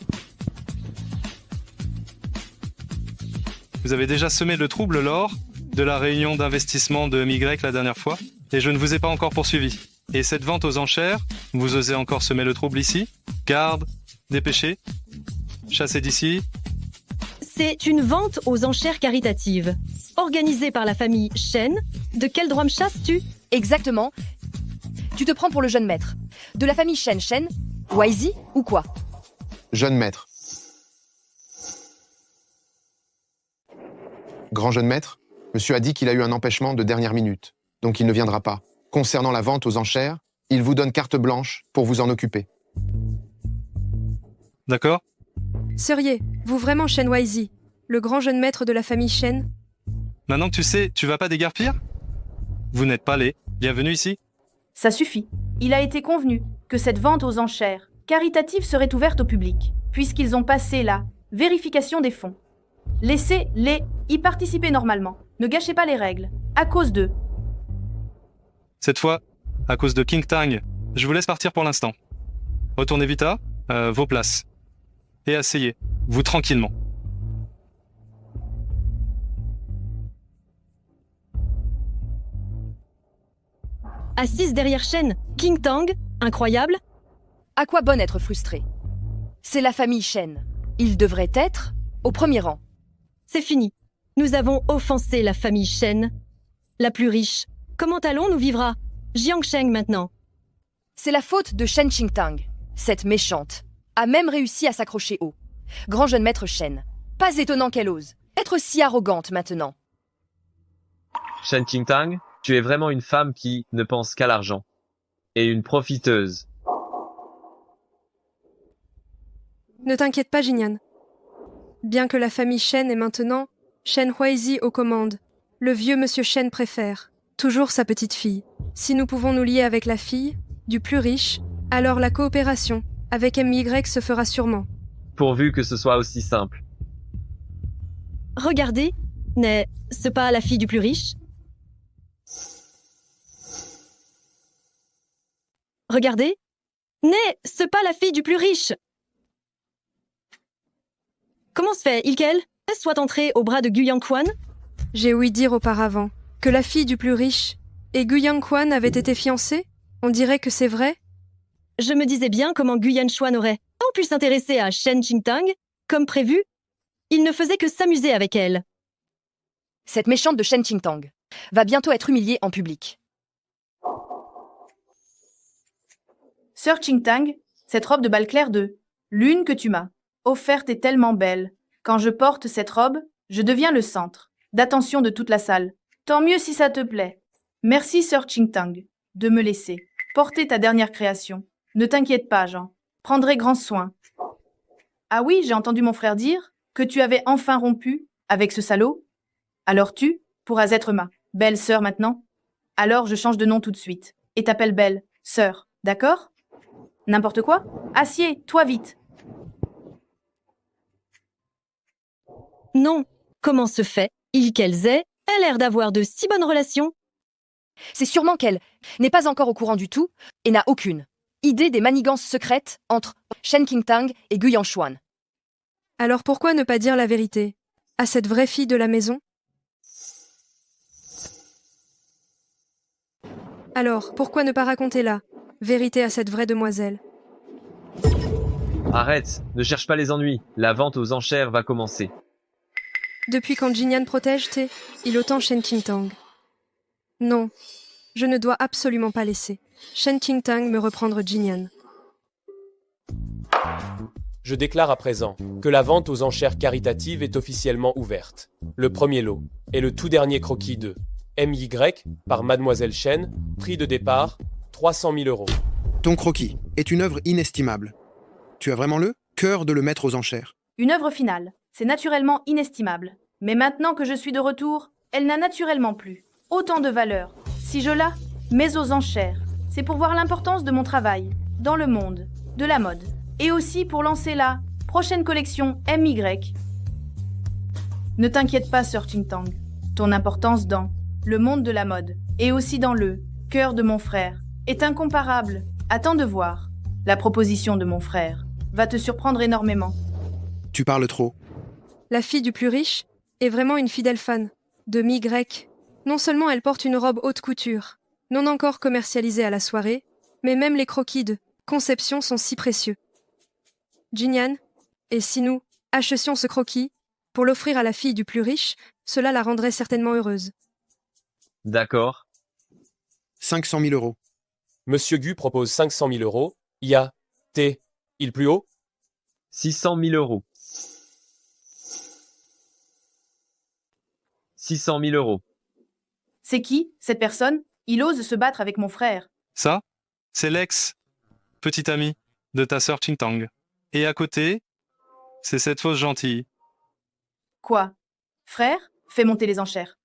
Vous avez déjà semé le trouble lors de la réunion d'investissement de MY la dernière fois, et je ne vous ai pas encore poursuivi. Et cette vente aux enchères, vous osez encore semer le trouble ici? Garde, dépêchez, chassez d'ici. C'est une vente aux enchères caritatives, organisée par la famille Shen. De quel droit me chasses-tu? Exactement. Tu te prends pour le jeune maître. De la famille Shen, Waizi ou quoi? Jeune maître. Grand jeune maître, monsieur a dit qu'il a eu un empêchement de dernière minute, donc il ne viendra pas. Concernant la vente aux enchères, il vous donne carte blanche pour vous en occuper. D'accord? Seriez-vous vraiment Shen Waizi, le grand jeune maître de la famille Shen? Maintenant que tu sais, tu vas pas déguerpir? Vous n'êtes pas les bienvenus ici? Ça suffit. Il a été convenu que cette vente aux enchères caritatives serait ouverte au public, puisqu'ils ont passé la vérification des fonds. Laissez-les y participer normalement. Ne gâchez pas les règles. À cause d'eux. Cette fois, à cause de Qingtang, je vous laisse partir pour l'instant. Retournez vite à vos places. Et asseyez-vous tranquillement. Assise derrière Shen, Qingtang, incroyable. À quoi bon être frustré? C'est la famille Shen. Ils devraient être au premier rang. C'est fini. Nous avons offensé la famille Shen, la plus riche. Comment allons-nous vivre à Jiangsheng maintenant? C'est la faute de Shen Qingtang. Cette méchante a même réussi à s'accrocher haut. Grand jeune maître Shen. Pas étonnant qu'elle ose être si arrogante maintenant. Shen Qingtang, tu es vraiment une femme qui ne pense qu'à l'argent. Et une profiteuse. Ne t'inquiète pas, Jinyan. Bien que la famille Shen est maintenant Shen Huaizi aux commandes, le vieux monsieur Shen préfère toujours sa petite fille. Si nous pouvons nous lier avec la fille du plus riche, alors la coopération avec MY se fera sûrement. Pourvu que ce soit aussi simple. Regardez, n'est-ce pas la fille du plus riche? Regardez, n'est-ce pas la fille du plus riche? Comment se fait, Ilkel, soit entré au bras de Gu Yankwan? J'ai ouï dire auparavant que la fille du plus riche et Gu Yankwan avaient été fiancés. On dirait que c'est vrai. Je me disais bien comment Gu Yanchuan aurait tant pu s'intéresser à Shen Qingtang, comme prévu. Il ne faisait que s'amuser avec elle. Cette méchante de Shen Qingtang va bientôt être humiliée en public. Sœur Qingtang, cette robe de bal clair de lune que tu m'as offerte est tellement belle. Quand je porte cette robe, je deviens le centre d'attention de toute la salle. Tant mieux si ça te plaît. Merci, sœur Qingtang, de me laisser porter ta dernière création. Ne t'inquiète pas, Jean. Prendrai grand soin. Ah oui, j'ai entendu mon frère dire que tu avais enfin rompu avec ce salaud. Alors tu pourras être ma belle sœur maintenant. Alors je change de nom tout de suite et t'appelle belle sœur, d'accord? N'importe quoi? Assieds-toi vite. Non, comment se fait, Ilkel Zhe a l'air d'avoir de si bonnes relations? C'est sûrement qu'elle n'est pas encore au courant du tout et n'a aucune idée des manigances secrètes entre Shen Qingtang et Gu Yanchuan. Alors pourquoi ne pas dire la vérité à cette vraie fille de la maison? Alors, pourquoi ne pas raconter la vérité à cette vraie demoiselle? Arrête, ne cherche pas les ennuis. La vente aux enchères va commencer. Depuis quand Jinyan protège T, il autant Shen Qingtang. Non, je ne dois absolument pas laisser Shen Qingtang me reprendre Jinyan. Je déclare à présent que la vente aux enchères caritatives est officiellement ouverte. Le premier lot est le tout dernier croquis de MY par Mademoiselle Shen, prix de départ 300 000 euros. Ton croquis est une œuvre inestimable. Tu as vraiment le cœur de le mettre aux enchères. Une œuvre finale, c'est naturellement inestimable. Mais maintenant que je suis de retour, elle n'a naturellement plus autant de valeur. Si je la mets aux enchères, c'est pour voir l'importance de mon travail dans le monde de la mode et aussi pour lancer la prochaine collection MY. Ne t'inquiète pas, sœur Qingtang. Ton importance dans le monde de la mode et aussi dans le cœur de mon frère est incomparable. Attends de voir. La proposition de mon frère va te surprendre énormément. Tu parles trop. La fille du plus riche est vraiment une fidèle fan de MY. Non seulement elle porte une robe haute couture, non encore commercialisée à la soirée, mais même les croquis de conception sont si précieux. Jinyan, et si nous achetions ce croquis pour l'offrir à la fille du plus riche, cela la rendrait certainement heureuse. D'accord. 500 000 euros. Monsieur Gu propose 500 000 euros. Il plus haut 600 000 euros. 600 000 euros. C'est qui, cette personne? Il ose se battre avec mon frère. Ça, c'est l'ex, petit ami, de ta sœur Qingtang. Et à côté, c'est cette fausse gentille. Quoi? Frère? Fais monter les enchères.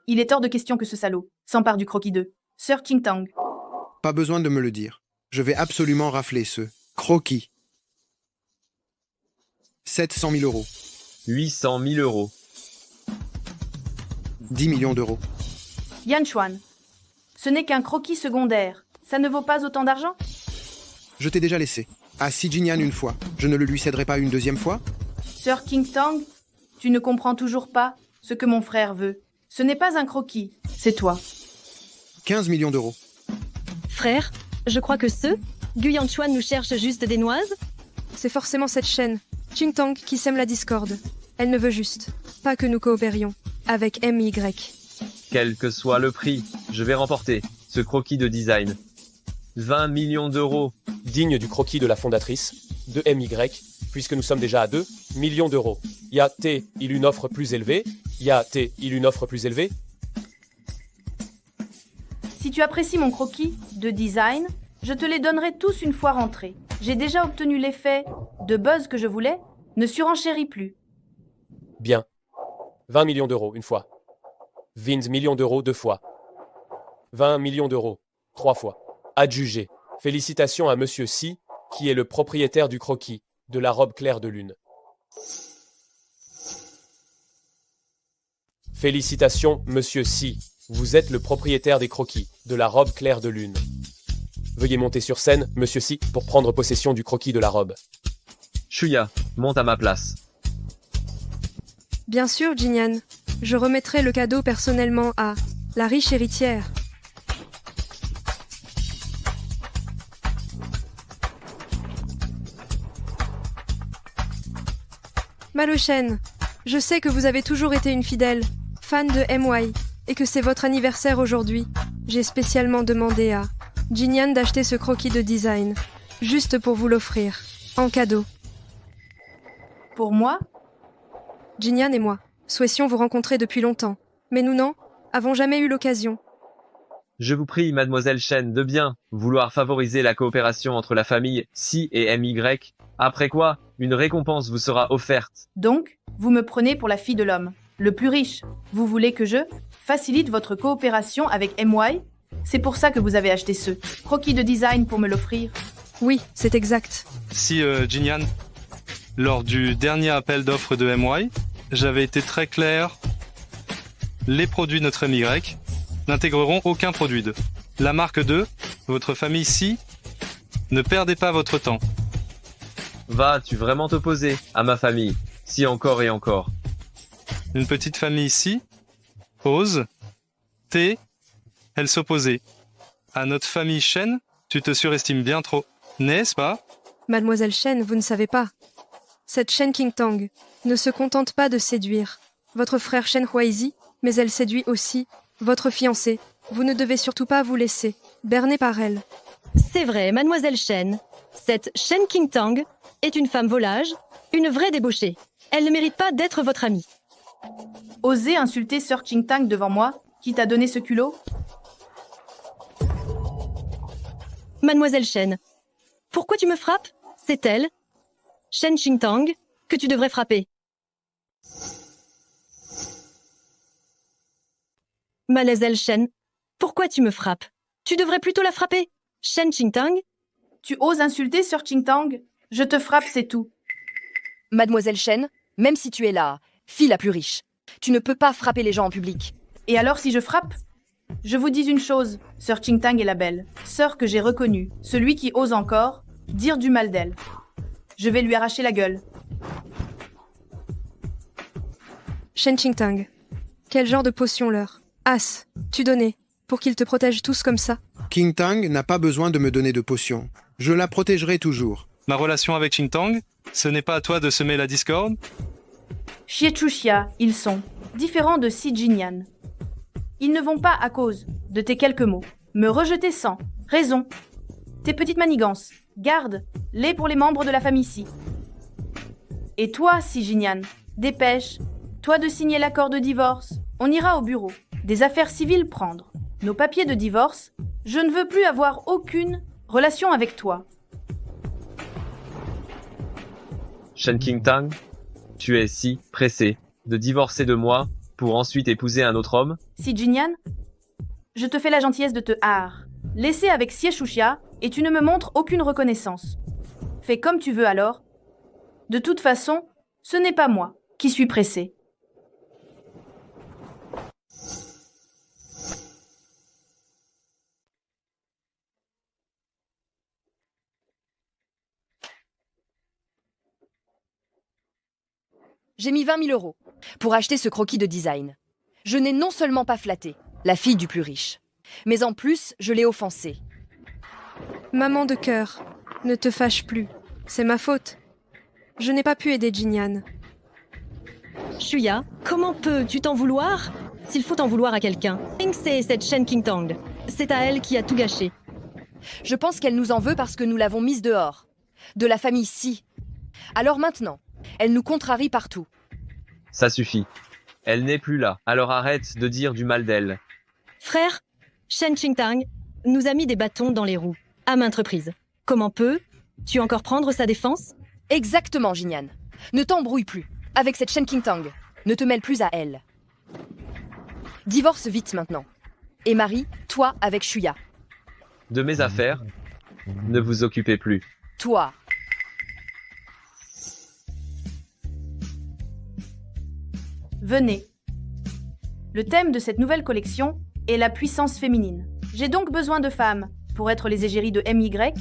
Il est hors de question que ce salaud s'empare du croquis de sœur Qingtang. Pas besoin de me le dire. Je vais absolument rafler ce croquis. 700 000 euros. 800 000 euros. 10 millions d'euros. Yanchuan, ce n'est qu'un croquis secondaire. Ça ne vaut pas autant d'argent? Je t'ai déjà laissé. À Si Jinyan une fois. Je ne le lui céderai pas une deuxième fois? Sœur Qingtang, tu ne comprends toujours pas ce que mon frère veut. Ce n'est pas un croquis, c'est toi. 15 millions d'euros. Frère, je crois que Gu Yanchuan nous cherche juste des noises? C'est forcément cette chaîne, Qingtang, qui sème la discorde. Elle ne veut juste pas que nous coopérions avec MY. Quel que soit le prix, je vais remporter ce croquis de design. 20 millions d'euros. Digne du croquis de la fondatrice, de MY, puisque nous sommes déjà à 2 millions d'euros. Y a-t-il une offre plus élevée? Y a-t-il une offre plus élevée? Si tu apprécies mon croquis de design, je te les donnerai tous une fois rentrés. J'ai déjà obtenu l'effet de buzz que je voulais. Ne surenchéris plus. Bien. 20 millions d'euros une fois. 20 millions d'euros 2 fois. 20 millions d'euros 3 fois. Adjugé. Félicitations à Monsieur Si, qui est le propriétaire du croquis, de la robe claire de lune. Félicitations, Monsieur Si. Vous êtes le propriétaire des croquis, de la robe claire de lune. Veuillez monter sur scène, Monsieur Si, pour prendre possession du croquis de la robe. Shuya, monte à ma place. Bien sûr, Jinyan. Je remettrai le cadeau personnellement à la riche héritière. Malochen, je sais que vous avez toujours été une fidèle fan de MY et que c'est votre anniversaire aujourd'hui. J'ai spécialement demandé à Jinyan d'acheter ce croquis de design, juste pour vous l'offrir, en cadeau. Pour moi? Jinyan et moi souhaitions vous rencontrer depuis longtemps, mais nous avons jamais eu l'occasion. Je vous prie, mademoiselle Shen, de bien vouloir favoriser la coopération entre la famille Si et MY, après quoi, une récompense vous sera offerte. Donc, vous me prenez pour la fille de l'homme, le plus riche. Vous voulez que je facilite votre coopération avec MY? C'est pour ça que vous avez acheté ce croquis de design pour me l'offrir? Oui, c'est exact. Si, Jinyan, lors du dernier appel d'offres de MY, j'avais été très clair. Les produits de notre MY n'intégreront aucun produit de la marque 2, votre famille Si. Ne perdez pas votre temps. Vas-tu vraiment t'opposer à ma famille, si encore et encore? Une petite famille Si ose, elle s'opposait. À notre famille Shen, tu te surestimes bien trop, n'est-ce pas? Mademoiselle Shen, vous ne savez pas. Cette Shen Qingtang ne se contente pas de séduire votre frère Shen Huaizi, mais elle séduit aussi votre fiancé. Vous ne devez surtout pas vous laisser berner par elle. C'est vrai, mademoiselle Shen. Cette Shen Qingtang est une femme volage, une vraie débauchée. Elle ne mérite pas d'être votre amie. Osez insulter Sir Qingtang devant moi? Qui t'a donné ce culot? Mademoiselle Shen, pourquoi tu me frappes? C'est elle, Shen Qingtang, que tu devrais frapper. Mademoiselle Shen, pourquoi tu me frappes? Tu devrais plutôt la frapper, Shen Qingtang. Tu oses insulter Sir Qingtang? Je te frappe, c'est tout. Mademoiselle Shen, même si tu es la fille la plus riche, tu ne peux pas frapper les gens en public. Et alors si je frappe? Je vous dis une chose, Sir Qingtang est la belle sœur que j'ai reconnue, celui qui ose encore dire du mal d'elle. Je vais lui arracher la gueule. Shen Qingtang, quel genre de potion leur tu donnais pour qu'ils te protègent tous comme ça? Qingtang n'a pas besoin de me donner de potion. Je la protégerai toujours. Ma relation avec Qingtang, ce n'est pas à toi de semer la discorde? Xie-Chu-Xia, ils sont différents de Si Jinyan. Ils ne vont pas à cause de tes quelques mots me rejeter sans raison. Tes petites manigances, garde-les pour les membres de la famille Si. Et toi, Si Jinyan, dépêche-toi de signer l'accord de divorce. On ira au bureau des affaires civiles prendre nos papiers de divorce. Je ne veux plus avoir aucune relation avec toi. Shen Qingtang, tu es si pressé de divorcer de moi pour ensuite épouser un autre homme? Si Jinyan, je te fais la gentillesse de te laisser avec Xie-Chu-Xia et tu ne me montres aucune reconnaissance. Fais comme tu veux alors. De toute façon, ce n'est pas moi qui suis pressé. J'ai mis 20 000 euros pour acheter ce croquis de design. Je n'ai non seulement pas flatté la fille du plus riche, mais en plus, je l'ai offensée. Maman de cœur, ne te fâche plus. C'est ma faute. Je n'ai pas pu aider Jinyan. Shuya, comment peux-tu t'en vouloir? S'il faut en vouloir à quelqu'un, c'est cette Shen Qingtang. C'est à elle qui a tout gâché. Je pense qu'elle nous en veut parce que nous l'avons mise dehors. De la famille Si. Alors maintenant, elle nous contrarie partout. Ça suffit. Elle n'est plus là, alors arrête de dire du mal d'elle. Frère, Shen Qingtang nous a mis des bâtons dans les roues, à maintes reprises. Comment peux-tu encore prendre sa défense? Exactement, Jinyan. Ne t'embrouille plus avec cette Shen Qingtang. Ne te mêle plus à elle. Divorce vite maintenant. Et marie-toi avec Shuya. De mes affaires, ne vous occupez plus. Toi. Venez. Le thème de cette nouvelle collection est la puissance féminine. J'ai donc besoin de femmes pour être les égéries de MY.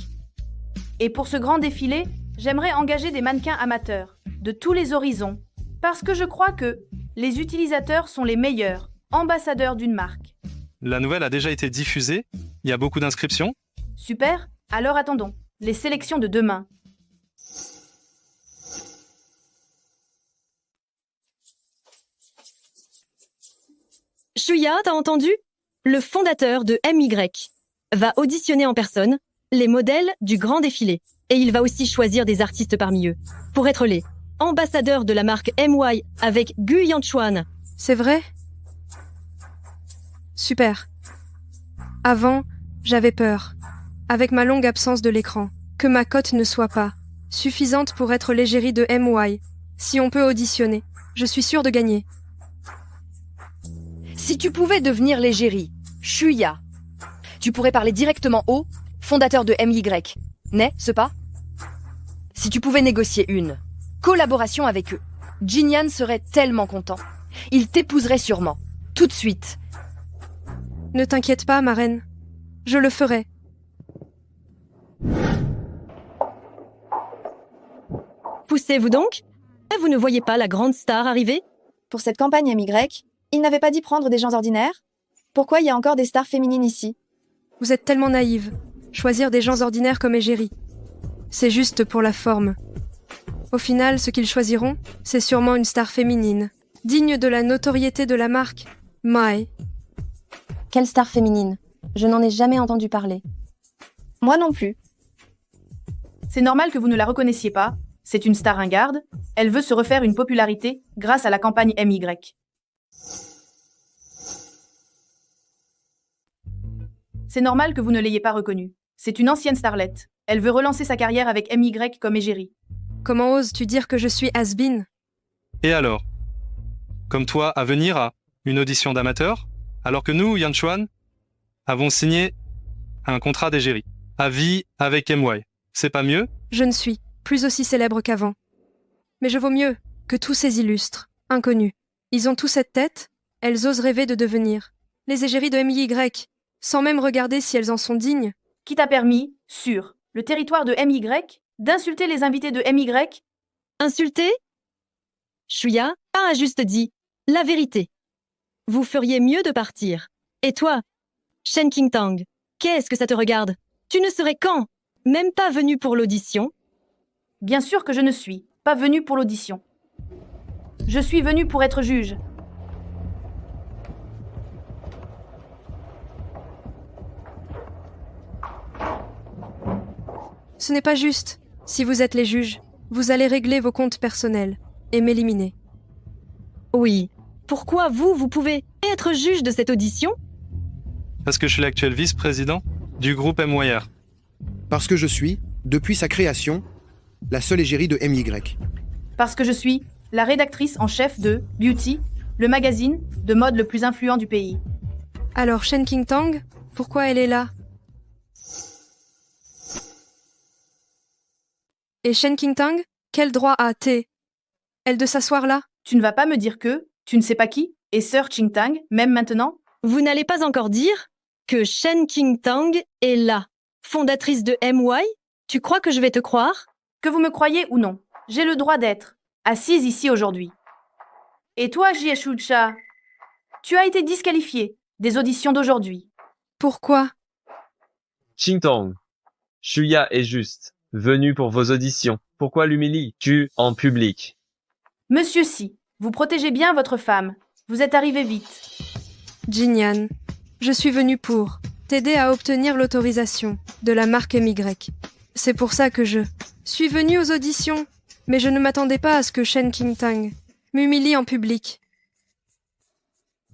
Et pour ce grand défilé, j'aimerais engager des mannequins amateurs de tous les horizons, Parce que je crois que les utilisateurs sont les meilleurs ambassadeurs d'une marque. La nouvelle a déjà été diffusée. Il y a beaucoup d'inscriptions. Super, alors attendons. Les sélections de demain. Shuya, t'as entendu? Le fondateur de MY va auditionner en personne les modèles du grand défilé. Et il va aussi choisir des artistes parmi eux pour être les ambassadeurs de la marque MY avec Gu Yanchuan. C'est vrai? Super. Avant, j'avais peur, avec ma longue absence de l'écran, que ma cote ne soit pas suffisante pour être l'égérie de MY. Si on peut auditionner, je suis sûre de gagner. Si tu pouvais devenir l'égérie, Shuya, tu pourrais parler directement au fondateur de MY, n'est-ce pas? Si tu pouvais négocier une collaboration avec eux, Jinyan serait tellement content. Il t'épouserait sûrement, tout de suite. Ne t'inquiète pas, ma reine. Je le ferai. Poussez-vous donc? Vous ne voyez pas la grande star arriver? Pour cette campagne MY, il n'avait pas dit prendre des gens ordinaires? Pourquoi il y a encore des stars féminines ici? Vous êtes tellement naïve. Choisir des gens ordinaires comme égérie. C'est juste pour la forme. Au final, ce qu'ils choisiront, c'est sûrement une star féminine, digne de la notoriété de la marque My. Quelle star féminine? Je n'en ai jamais entendu parler. Moi non plus. C'est normal que vous ne la reconnaissiez pas. C'est une star ringarde. Elle veut se refaire une popularité grâce à la campagne MY. C'est normal que vous ne l'ayez pas reconnue. C'est une ancienne starlette. Elle veut relancer sa carrière avec MY comme égérie. Comment oses-tu dire que je suis has-been? Et alors? Comme toi, à venir à une audition d'amateur, alors que nous, Yanchuan, avons signé un contrat d'égérie. À vie avec MY. C'est pas mieux? Je ne suis plus aussi célèbre qu'avant. Mais je vaux mieux que tous ces illustres, inconnus. Ils ont tous cette tête, elles osent rêver de devenir les égéries de MY, sans même regarder si elles en sont dignes. Qui t'a permis, sur le territoire de MY, d'insulter les invités de MY? Insulter? Shuya a juste dit la vérité. Vous feriez mieux de partir. Et toi, Shen Qingtang, qu'est-ce que ça te regarde? Tu ne serais quand même pas venu pour l'audition? Bien sûr que je ne suis pas venu pour l'audition. Je suis venu pour être juge. Ce n'est pas juste. Si vous êtes les juges, vous allez régler vos comptes personnels et m'éliminer. Oui. Pourquoi vous pouvez être juge de cette audition? Parce que je suis l'actuel vice-président du groupe MYR. Parce que je suis, depuis sa création, la seule égérie de MY. Parce que je suis la rédactrice en chef de Beauty, le magazine de mode le plus influent du pays. Alors Shen Qingtang, pourquoi elle est là? Et Shen Qingtang, quel droit a-t-elle de s'asseoir là? Tu ne vas pas me dire que tu ne sais pas qui est Sir Qingtang, même maintenant? Vous n'allez pas encore dire que Shen Qingtang est là, fondatrice de MY? Tu crois que je vais te croire? Que vous me croyez ou non, j'ai le droit d'être assise ici aujourd'hui. Et toi, Jie Shulcha, tu as été disqualifié des auditions d'aujourd'hui. Pourquoi? Qingtang, Shuya est juste venu pour vos auditions. Pourquoi l'humilies-tu en public? Monsieur Si, vous protégez bien votre femme. Vous êtes arrivé vite. Jinyan, je suis venue pour t'aider à obtenir l'autorisation de la marque MY. C'est pour ça que je suis venue aux auditions, mais je ne m'attendais pas à ce que Shen Qingtang m'humilie en public.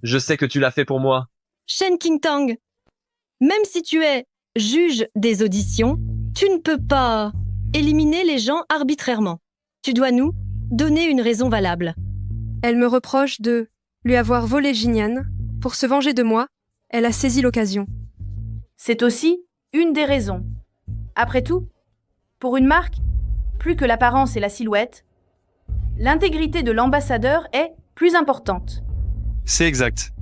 Je sais que tu l'as fait pour moi. Shen Qingtang, même si tu es juge des auditions, tu ne peux pas éliminer les gens arbitrairement. Tu dois nous donner une raison valable. Elle me reproche de lui avoir volé Jinyan. Pour se venger de moi, elle a saisi l'occasion. C'est aussi une des raisons. Après tout, pour une marque, plus que l'apparence et la silhouette, l'intégrité de l'ambassadeur est plus importante. C'est exact.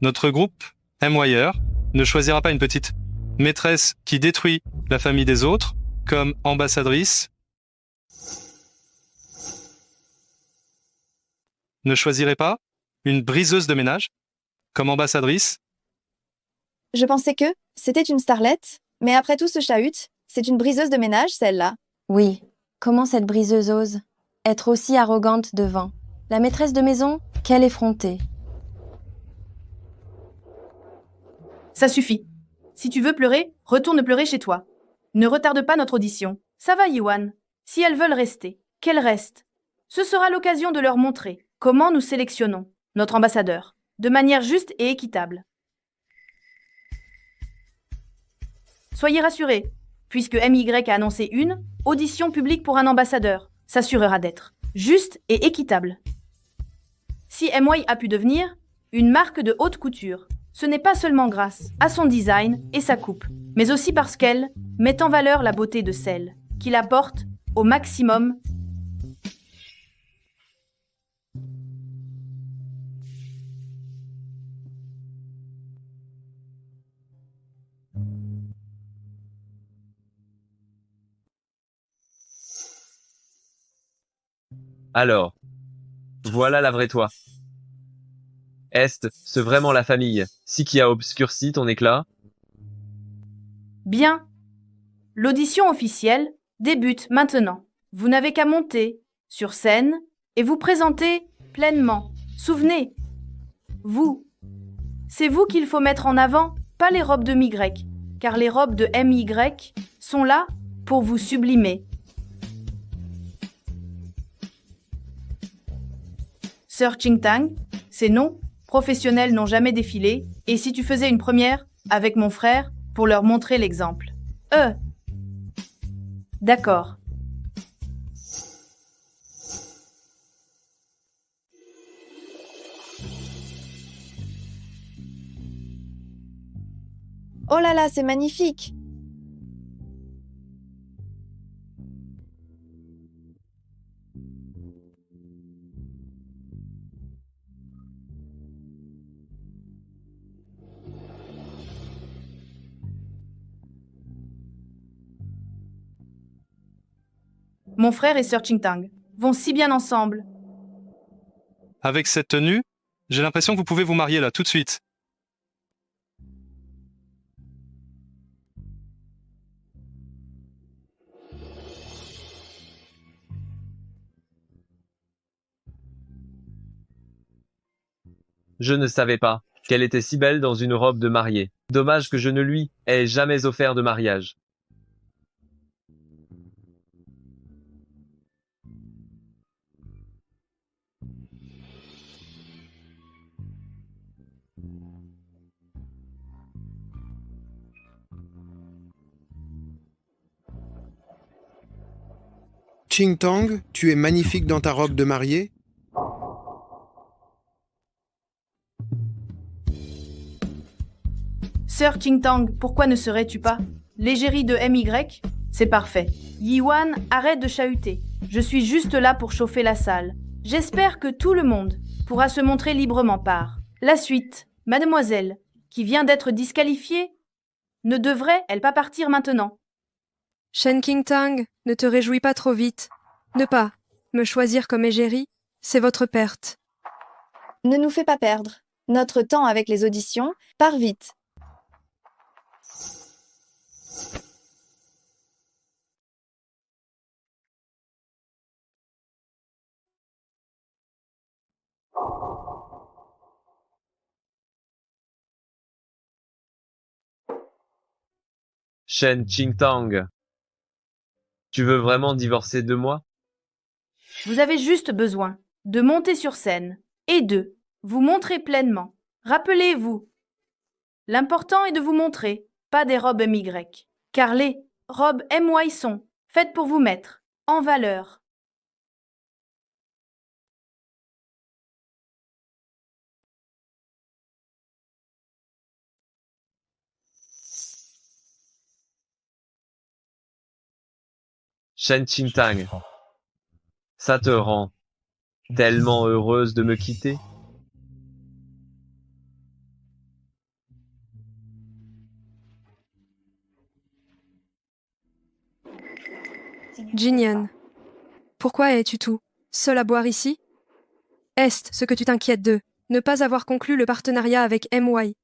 Notre groupe, MYR, ne choisira pas une petite maîtresse qui détruit la famille des autres comme ambassadrice ne choisirais pas une briseuse de ménage comme ambassadrice? Je pensais que c'était une starlette, mais après tout ce chahut, c'est une briseuse de ménage, celle-là. Oui, comment cette briseuse ose être aussi arrogante devant la maîtresse de maison? Quelle effrontée! Ça suffit. Si tu veux pleurer, retourne pleurer chez toi. Ne retarde pas notre audition. Ça va, Yuan. Si elles veulent rester, qu'elles restent. Ce sera l'occasion de leur montrer comment nous sélectionnons notre ambassadeur, de manière juste et équitable. Soyez rassurés, puisque MY a annoncé une audition publique pour un ambassadeur, s'assurera d'être juste et équitable. Si MY a pu devenir une marque de haute couture, ce n'est pas seulement grâce à son design et sa coupe, mais aussi parce qu'elle met en valeur la beauté de celle qui la porte au maximum. Alors, voilà la vraie toi. Est-ce vraiment la famille, si qui a obscurci ton éclat? Bien. L'audition officielle débute maintenant. Vous n'avez qu'à monter sur scène et vous présenter pleinement. Souvenez, vous, c'est vous qu'il faut mettre en avant, pas les robes de MY, car les robes de MY sont là pour vous sublimer. Sir Ching-Tang, ces noms professionnels n'ont jamais défilé, et si tu faisais une première avec mon frère pour leur montrer l'exemple. D'accord. Oh là là, c'est magnifique! Mon frère et Sir Ching-Tang vont si bien ensemble. Avec cette tenue, j'ai l'impression que vous pouvez vous marier là, tout de suite. Je ne savais pas qu'elle était si belle dans une robe de mariée. Dommage que je ne lui ai jamais offert de mariage. Ching-Tang, tu es magnifique dans ta robe de mariée? Sir Ching-Tang, pourquoi ne serais-tu pas l'égérie de MY? C'est parfait. Yiwan, arrête de chahuter. Je suis juste là pour chauffer la salle. J'espère que tout le monde pourra se montrer librement par la suite. Mademoiselle, qui vient d'être disqualifiée, ne devrait-elle pas partir maintenant? Shen King-Tang, ne te réjouis pas trop vite. Ne pas me choisir comme égérie, c'est votre perte. Ne nous fais pas perdre. Notre temps avec les auditions part vite. Shen Ching-Tang, tu veux vraiment divorcer de moi? Vous avez juste besoin de monter sur scène et de vous montrer pleinement. Rappelez-vous, l'important est de vous montrer, pas des robes MY, car les robes MY sont faites pour vous mettre en valeur. Shen Ching-Tang, ça te rend tellement heureuse de me quitter? Jinyan, pourquoi es-tu tout seul à boire ici? Est ce que tu t'inquiètes de ne pas avoir conclu le partenariat avec MY.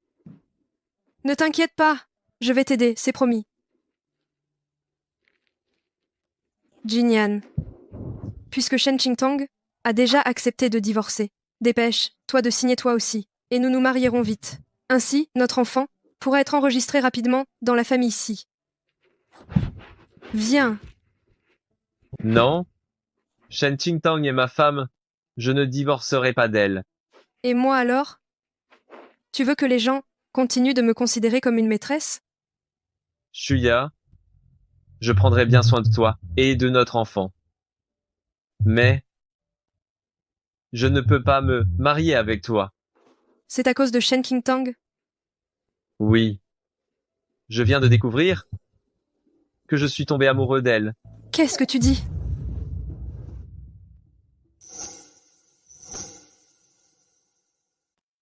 Ne t'inquiète pas, je vais t'aider, c'est promis. Jinyan. Puisque Shen Qingtang a déjà accepté de divorcer, dépêche, toi de signer toi aussi, et nous nous marierons vite. Ainsi, notre enfant pourra être enregistré rapidement dans la famille Si. Viens. Non. Shen Qingtang est ma femme. Je ne divorcerai pas d'elle. Et moi alors? Tu veux que les gens continuent de me considérer comme une maîtresse? Shuya, je prendrai bien soin de toi et de notre enfant. Mais je ne peux pas me marier avec toi. C'est à cause de Shen Qingtang? Oui. Je viens de découvrir que je suis tombé amoureux d'elle. Qu'est-ce que tu dis?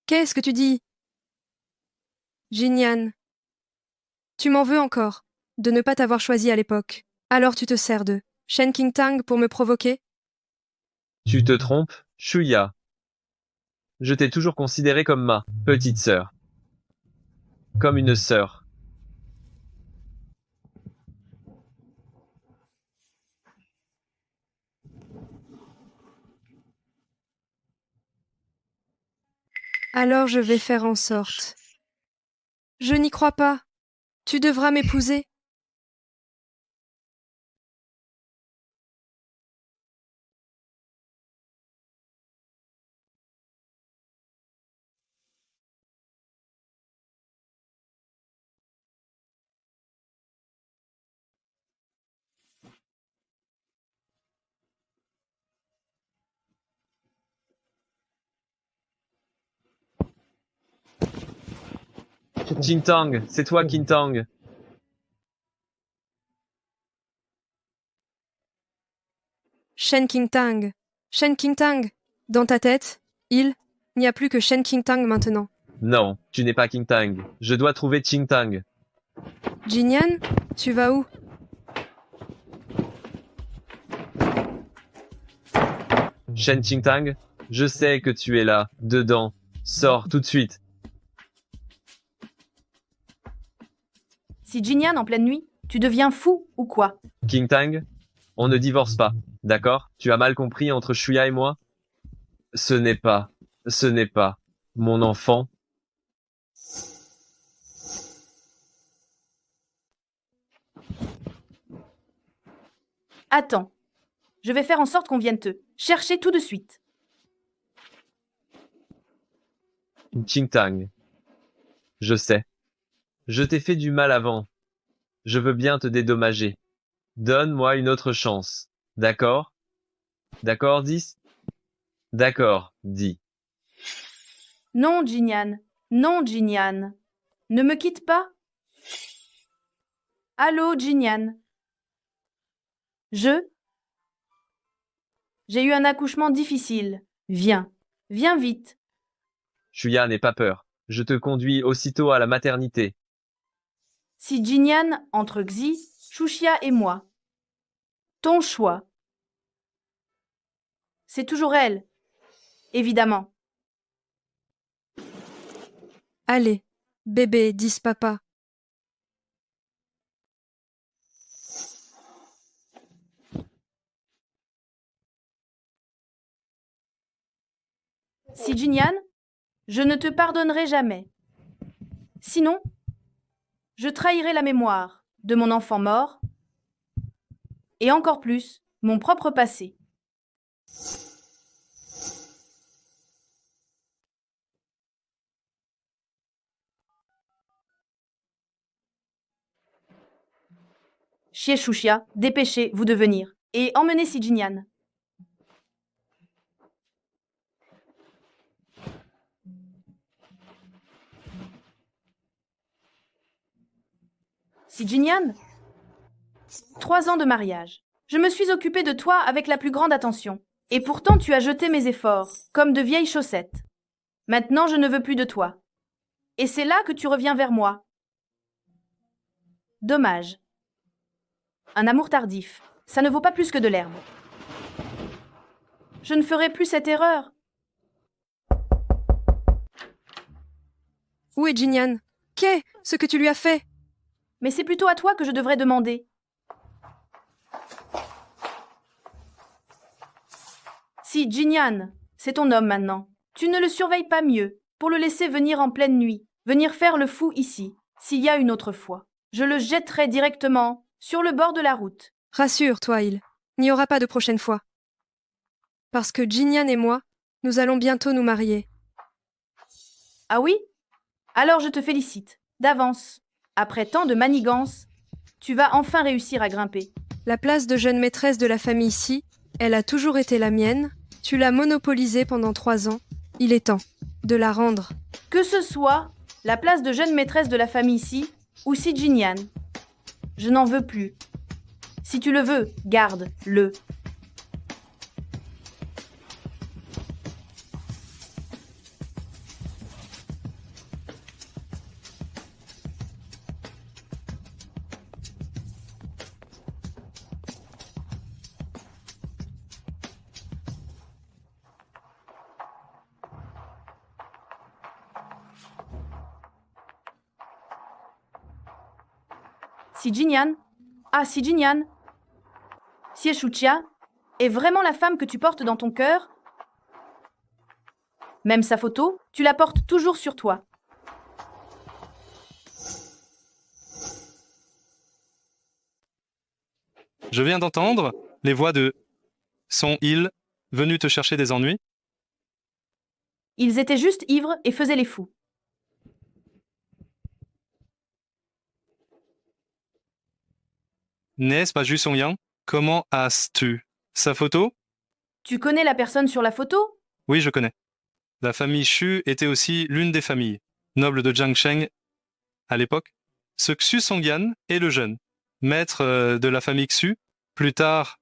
Qu'est-ce que tu dis? Jinyan. Tu m'en veux encore de ne pas t'avoir choisi à l'époque. Alors tu te sers de Shen Qingtang pour me provoquer? Tu te trompes, Shuya. Je t'ai toujours considéré comme ma petite sœur. Comme une sœur. Alors je vais faire en sorte. Je n'y crois pas. Tu devras m'épouser. Qingtang, c'est toi Qingtang. Shen Qingtang. Shen Qingtang. Dans ta tête, il n'y a plus que Shen Qingtang maintenant. Non, tu n'es pas Qingtang. Je dois trouver Qingtang. Jinyan, tu vas où? Shen Qingtang, je sais que tu es là, dedans. Sors tout de suite. Si Jinyan en pleine nuit, tu deviens fou ou quoi? Qingtang, on ne divorce pas, d'accord? Tu as mal compris entre Shuya et moi? Ce n'est pas mon enfant. Attends. Je vais faire en sorte qu'on vienne te chercher tout de suite. Qingtang. Je sais. Je t'ai fait du mal avant. Je veux bien te dédommager. Donne-moi une autre chance. D'accord? D'accord, 10? D'accord, 10. Non, Jinyan. Non, Jinyan. Ne me quitte pas. Allô, Jinyan. J'ai eu un accouchement difficile. Viens. Viens vite. Shuya, n'aie pas peur. Je te conduis aussitôt à la maternité. Si Jinyan entre Xi, Shuxia et moi. Ton choix. C'est toujours elle. Évidemment. Allez, bébé, dis papa. Si Jinyan, je ne te pardonnerai jamais. Sinon, je trahirai la mémoire de mon enfant mort et encore plus mon propre passé. Xie Shuxia, dépêchez-vous de venir et emmenez Si Jinyan. Si Jinyan, 3 ans de mariage. Je me suis occupée de toi avec la plus grande attention. Et pourtant tu as jeté mes efforts, comme de vieilles chaussettes. Maintenant je ne veux plus de toi. Et c'est là que tu reviens vers moi. Dommage. Un amour tardif, ça ne vaut pas plus que de l'herbe. Je ne ferai plus cette erreur. Où est Jinyan? Qu'est ce que tu lui as fait? Mais c'est plutôt à toi que je devrais demander. Si, Jinyan, c'est ton homme maintenant. Tu ne le surveilles pas mieux, pour le laisser venir en pleine nuit, venir faire le fou ici, s'il y a une autre fois. Je le jetterai directement sur le bord de la route. Rassure-toi, il n'y aura pas de prochaine fois. Parce que Jinyan et moi, nous allons bientôt nous marier. Ah oui? Alors je te félicite, d'avance. Après tant de manigances, tu vas enfin réussir à grimper. La place de jeune maîtresse de la famille Si, elle a toujours été la mienne. Tu l'as monopolisée pendant 3 ans. Il est temps de la rendre. Que ce soit la place de jeune maîtresse de la famille Si ou Si Jinyan. Je n'en veux plus. Si tu le veux, garde-le. Si Jinyan, Si Jinyan, Si Eshuchia est vraiment la femme que tu portes dans ton cœur? Même sa photo, tu la portes toujours sur toi. Je viens d'entendre les voix de sont-ils venus te chercher des ennuis? Ils étaient juste ivres et faisaient les fous. N'est-ce pas Ju Song-yang? Comment as-tu sa photo? Tu connais la personne sur la photo? Oui, je connais. La famille Xu était aussi l'une des familles nobles de Jiangsheng à l'époque. Ce Xu Songyan est le jeune, maître de la famille Xu. Plus tard,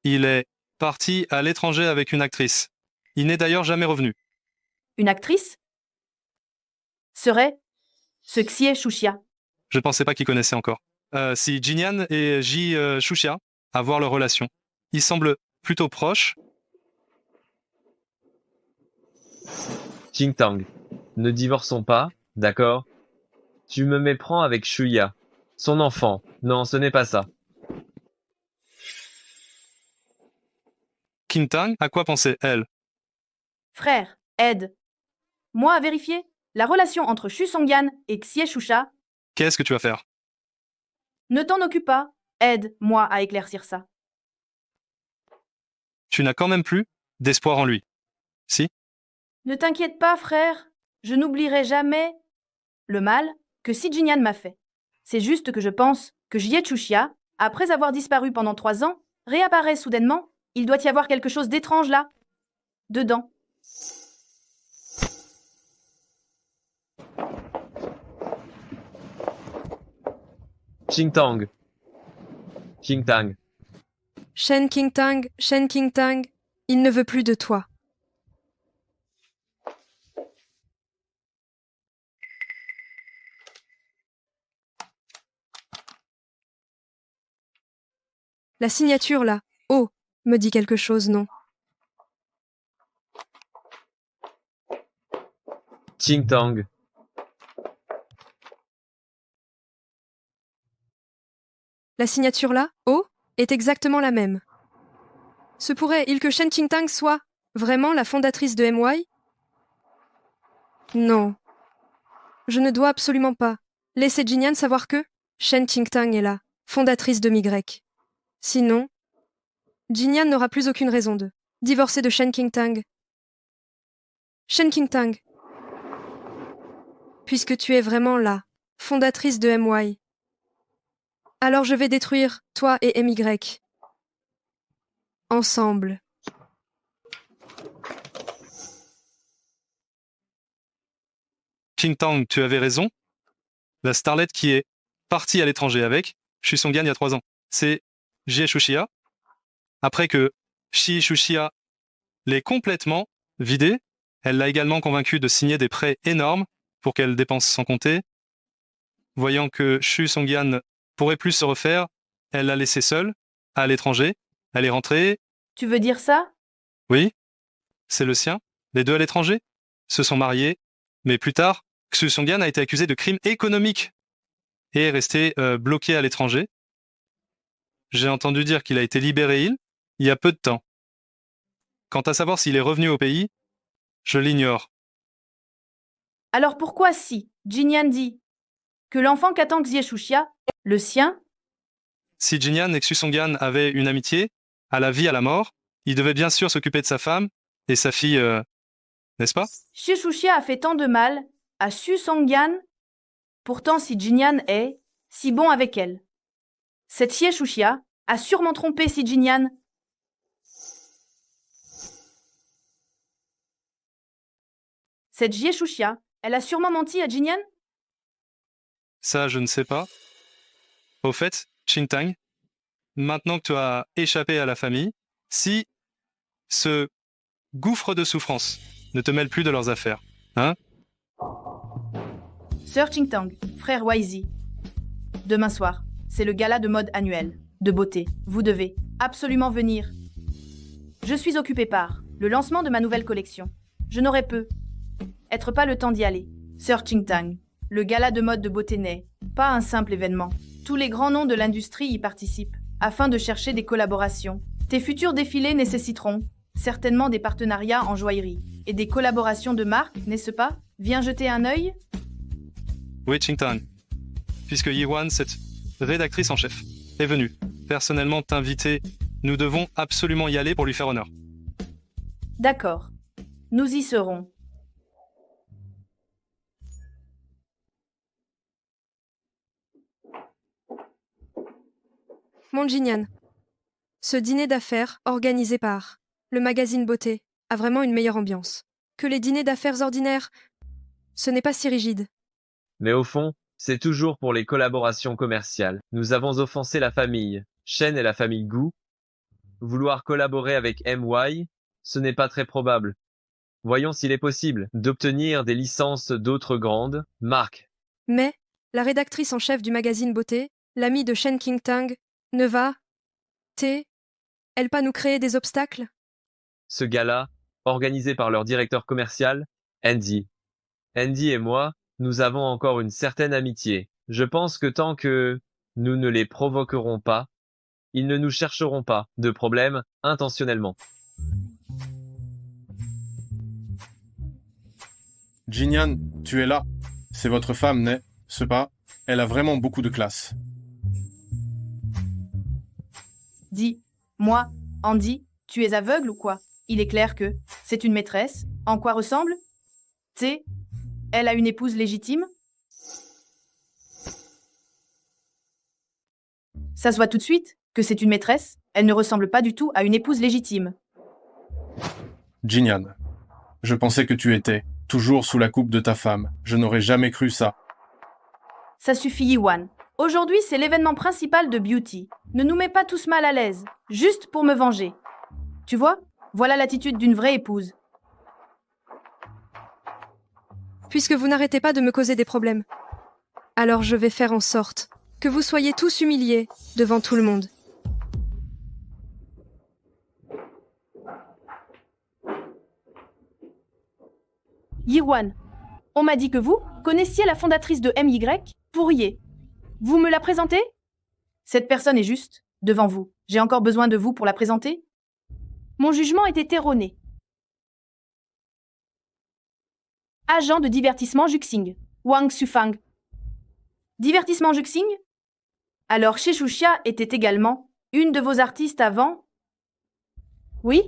il est parti à l'étranger avec une actrice. Il n'est d'ailleurs jamais revenu. Une actrice? Serait ce Xie Shuxia. Je ne pensais pas qu'il connaissait encore. Si Jinyan et Ji Shuxia avoir leur relation. Ils semblent plutôt proches. Qingtang. Ne divorçons pas, d'accord? Tu me méprends avec Shuya. Son enfant. Non, ce n'est pas ça. Qingtang, à quoi pensait elle? Frère, aide. Moi à vérifier la relation entre Xu Songyan et Xie Shusha. Qu'est-ce que tu vas faire? Ne t'en occupe pas. Aide-moi à éclaircir ça. Tu n'as quand même plus d'espoir en lui. Si? Ne t'inquiète pas, frère. Je n'oublierai jamais le mal que Si Jinyan m'a fait. C'est juste que je pense que Jie Chuxia, après avoir disparu pendant 3 ans, réapparaît soudainement. Il doit y avoir quelque chose d'étrange là. Dedans. Qingtang. Qingtang. Shen Qingtang, il ne veut plus de toi. La signature là, oh, me dit quelque chose, non? Qingtang. La signature là, oh, est exactement la même. Se pourrait-il que Shen Qingtang soit vraiment la fondatrice de MY? Non. Je ne dois absolument pas laisser Jinyan savoir que Shen Qingtang est la fondatrice de MY. Sinon, Jinyan n'aura plus aucune raison de divorcer de Shen Qingtang. Shen Qingtang, puisque tu es vraiment la fondatrice de MY, alors je vais détruire toi et MY. Ensemble. Qingtang, tu avais raison. La starlette qui est partie à l'étranger avec Xu Songyan il y a 3 ans, c'est Jie Shuxia. Après que Shi Shuxia l'ait complètement vidée, elle l'a également convaincu de signer des prêts énormes pour qu'elle dépense sans compter. Voyant que Xu Songyan pourrait plus se refaire, elle l'a laissée seule, à l'étranger. Elle est rentrée. Tu veux dire ça? Oui, c'est le sien. Les deux à l'étranger se sont mariés, mais plus tard, Xu Songyan a été accusé de crimes économiques et est resté bloqué à l'étranger. J'ai entendu dire qu'il a été libéré il y a peu de temps. Quant à savoir s'il est revenu au pays, je l'ignore. Alors pourquoi si Jinyan dit que l'enfant qu'attend Xie Shuxia, le sien, Si Jinyan et Xu Songyan avaient une amitié, à la vie, à la mort, il devait bien sûr s'occuper de sa femme et sa fille, n'est-ce pas? Xie Shuxia a fait tant de mal à Su Songyan? Pourtant, si Jinyan est si bon avec elle, cette Xie Shuxia a sûrement trompé si Jinyan. Cette Xie Shuxia, elle a sûrement menti à Jinyan? Ça, je ne sais pas. Au fait, Qingtang, maintenant que tu as échappé à la famille, si ce gouffre de souffrance ne te mêle plus de leurs affaires, hein? Sir Qingtang, frère Waizi. Demain soir, c'est le gala de mode annuel, de beauté. Vous devez absolument venir. Je suis occupé par le lancement de ma nouvelle collection. Je n'aurai être pas le temps d'y aller. Sir Qingtang, le gala de mode de beauté n'est pas un simple événement. Tous les grands noms de l'industrie y participent, afin de chercher des collaborations. Tes futurs défilés nécessiteront certainement des partenariats en joaillerie et des collaborations de marque, n'est-ce pas? Viens jeter un œil? Oui, Qingtang. Puisque Yiwan, cette rédactrice en chef, est venue personnellement t'inviter, nous devons absolument y aller pour lui faire honneur. D'accord. Nous y serons. Mon Jinyan, ce dîner d'affaires organisé par le magazine Beauté a vraiment une meilleure ambiance que les dîners d'affaires ordinaires. Ce n'est pas si rigide. Mais au fond, c'est toujours pour les collaborations commerciales. Nous avons offensé la famille Shen et la famille Gu. Vouloir collaborer avec MY, ce n'est pas très probable. Voyons s'il est possible d'obtenir des licences d'autres grandes marques. Mais la rédactrice en chef du magazine Beauté, l'amie de Shen Qingtang, ne va, elle pas nous créer des obstacles? Ce gala, organisé par leur directeur commercial, Andy. Andy et moi, nous avons encore une certaine amitié. Je pense que tant que nous ne les provoquerons pas, ils ne nous chercheront pas de problème intentionnellement. Jinyan, tu es là. C'est votre femme, n'est-ce pas? Elle a vraiment beaucoup de classe. Dis, moi, Andy, tu es aveugle ou quoi? Il est clair que c'est une maîtresse. En quoi ressemble? Elle a une épouse légitime? Ça se voit tout de suite que c'est une maîtresse. Elle ne ressemble pas du tout à une épouse légitime. Jinyan, je pensais que tu étais toujours sous la coupe de ta femme. Je n'aurais jamais cru ça. Ça suffit, Yiwan. Aujourd'hui, c'est l'événement principal de Beauty. Ne nous mets pas tous mal à l'aise, juste pour me venger. Tu vois, voilà l'attitude d'une vraie épouse. Puisque vous n'arrêtez pas de me causer des problèmes, alors je vais faire en sorte que vous soyez tous humiliés devant tout le monde. Yiwan, on m'a dit que vous connaissiez la fondatrice de MY, Pourrier. Vous me la présentez? Cette personne est juste devant vous. J'ai encore besoin de vous pour la présenter? Mon jugement est erroné. Agent de divertissement Juxing, Wang Xufang. Divertissement Juxing? Alors Xie Shuxia était également une de vos artistes avant? Oui?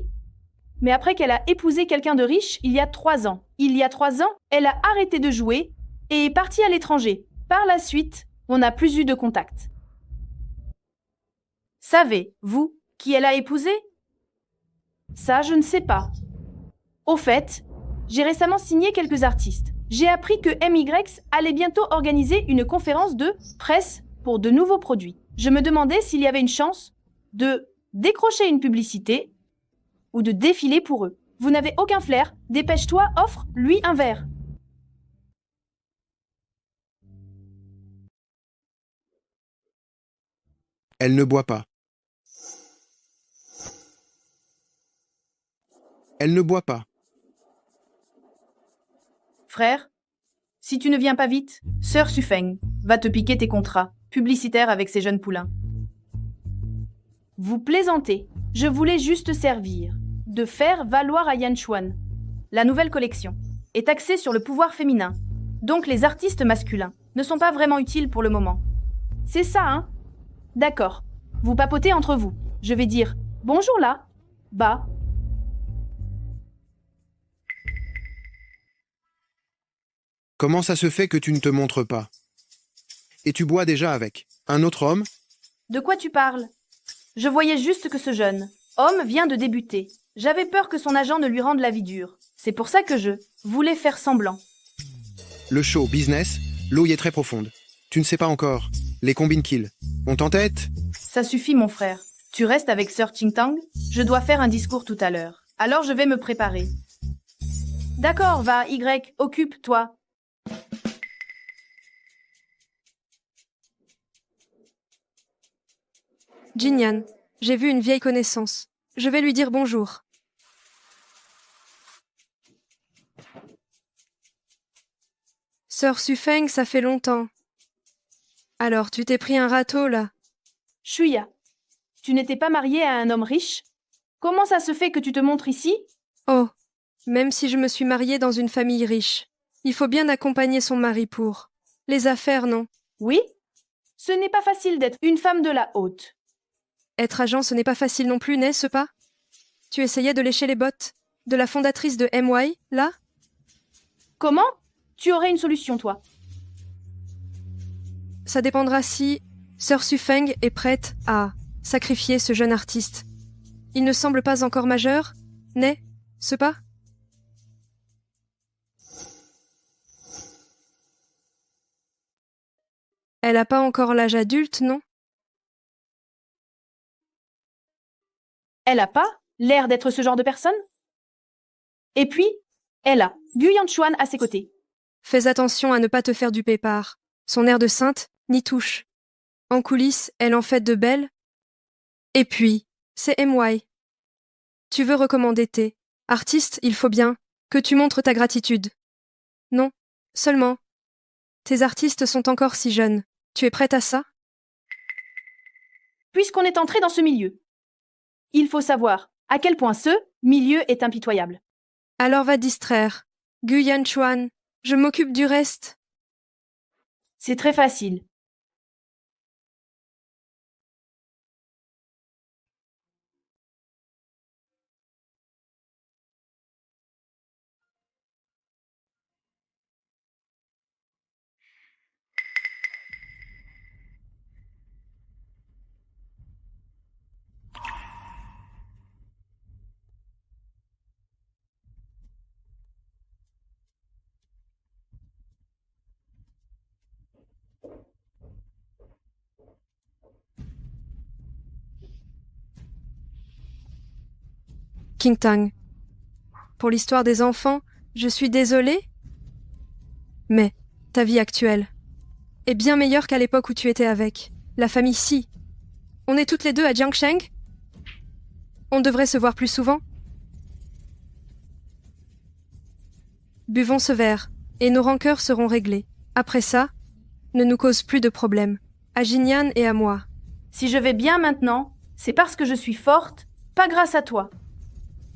Mais après qu'elle a épousé quelqu'un de riche il y a 3 ans. Il y a 3 ans, elle a arrêté de jouer et est partie à l'étranger. Par la suite, on n'a plus eu de contact. Savez-vous qui elle a épousé? Ça, je ne sais pas. Au fait, j'ai récemment signé quelques artistes. J'ai appris que MY allait bientôt organiser une conférence de presse pour de nouveaux produits. Je me demandais s'il y avait une chance de décrocher une publicité ou de défiler pour eux. Vous n'avez aucun flair, dépêche-toi, offre-lui un verre. Elle ne boit pas. Elle ne boit pas. Frère, Si tu ne viens pas vite, Sœur Sufeng va te piquer tes contrats publicitaires avec ces jeunes poulains. Vous plaisantez. Je voulais juste servir de faire valoir à Yanchuan. La nouvelle collection est axée sur le pouvoir féminin. Donc les artistes masculins ne sont pas vraiment utiles pour le moment. C'est ça, hein? D'accord. Vous papotez entre vous. Je vais dire bonjour là. Bah. Comment ça se fait que tu ne te montres pas? Et tu bois déjà avec un autre homme? De quoi tu parles? Je voyais juste que ce jeune homme vient de débuter. J'avais peur que son agent ne lui rende la vie dure. C'est pour ça que je voulais faire semblant. Le show business, l'eau y est très profonde. Tu ne sais pas encore. Les combines kill. On t'entête? Ça suffit, mon frère. Tu restes avec Sir Qingtang? Je dois faire un discours tout à l'heure. Alors je vais me préparer. D'accord, va, Y, occupe-toi. Jinyan, j'ai vu une vieille connaissance. Je vais lui dire bonjour. Sœur Sufeng, ça fait longtemps. Alors, tu t'es pris un râteau, là? Shuya, tu n'étais pas mariée à un homme riche? Comment ça se fait que tu te montres ici? Oh, même si je me suis mariée dans une famille riche, il faut bien accompagner son mari pour les affaires, non? Oui? Ce n'est pas facile d'être une femme de la haute. Être agent, ce n'est pas facile non plus, n'est-ce pas? Tu essayais de lécher les bottes de la fondatrice de MY, là? Comment? Tu aurais une solution, toi? Ça dépendra si Sœur Sufeng est prête à sacrifier ce jeune artiste. Il ne semble pas encore majeur, n'est-ce pas? Elle n'a pas encore l'âge adulte, non? Elle a pas l'air d'être ce genre de personne? Et puis, elle a Gu Yanchuan à ses côtés. Fais attention à ne pas te faire duper par son air de sainte n'y touche. En coulisses, elle en fait de belles. Et puis, c'est MY. Tu veux recommander tes artistes, il faut bien que tu montres ta gratitude. Non, seulement. Tes artistes sont encore si jeunes. Tu es prête à ça? Puisqu'on est entré dans ce milieu, il faut savoir à quel point ce milieu est impitoyable. Alors va distraire. Gu Yanchuan, je m'occupe du reste. C'est très facile. Qingtang. Pour l'histoire des enfants, je suis désolée. Mais ta vie actuelle est bien meilleure qu'à l'époque où tu étais avec la famille Si. On est toutes les deux à Jiangsheng? On devrait se voir plus souvent? Buvons ce verre, et nos rancœurs seront réglées. Après ça, ne nous cause plus de problèmes. À Jinyan et à moi. Si je vais bien maintenant, c'est parce que je suis forte, pas grâce à toi.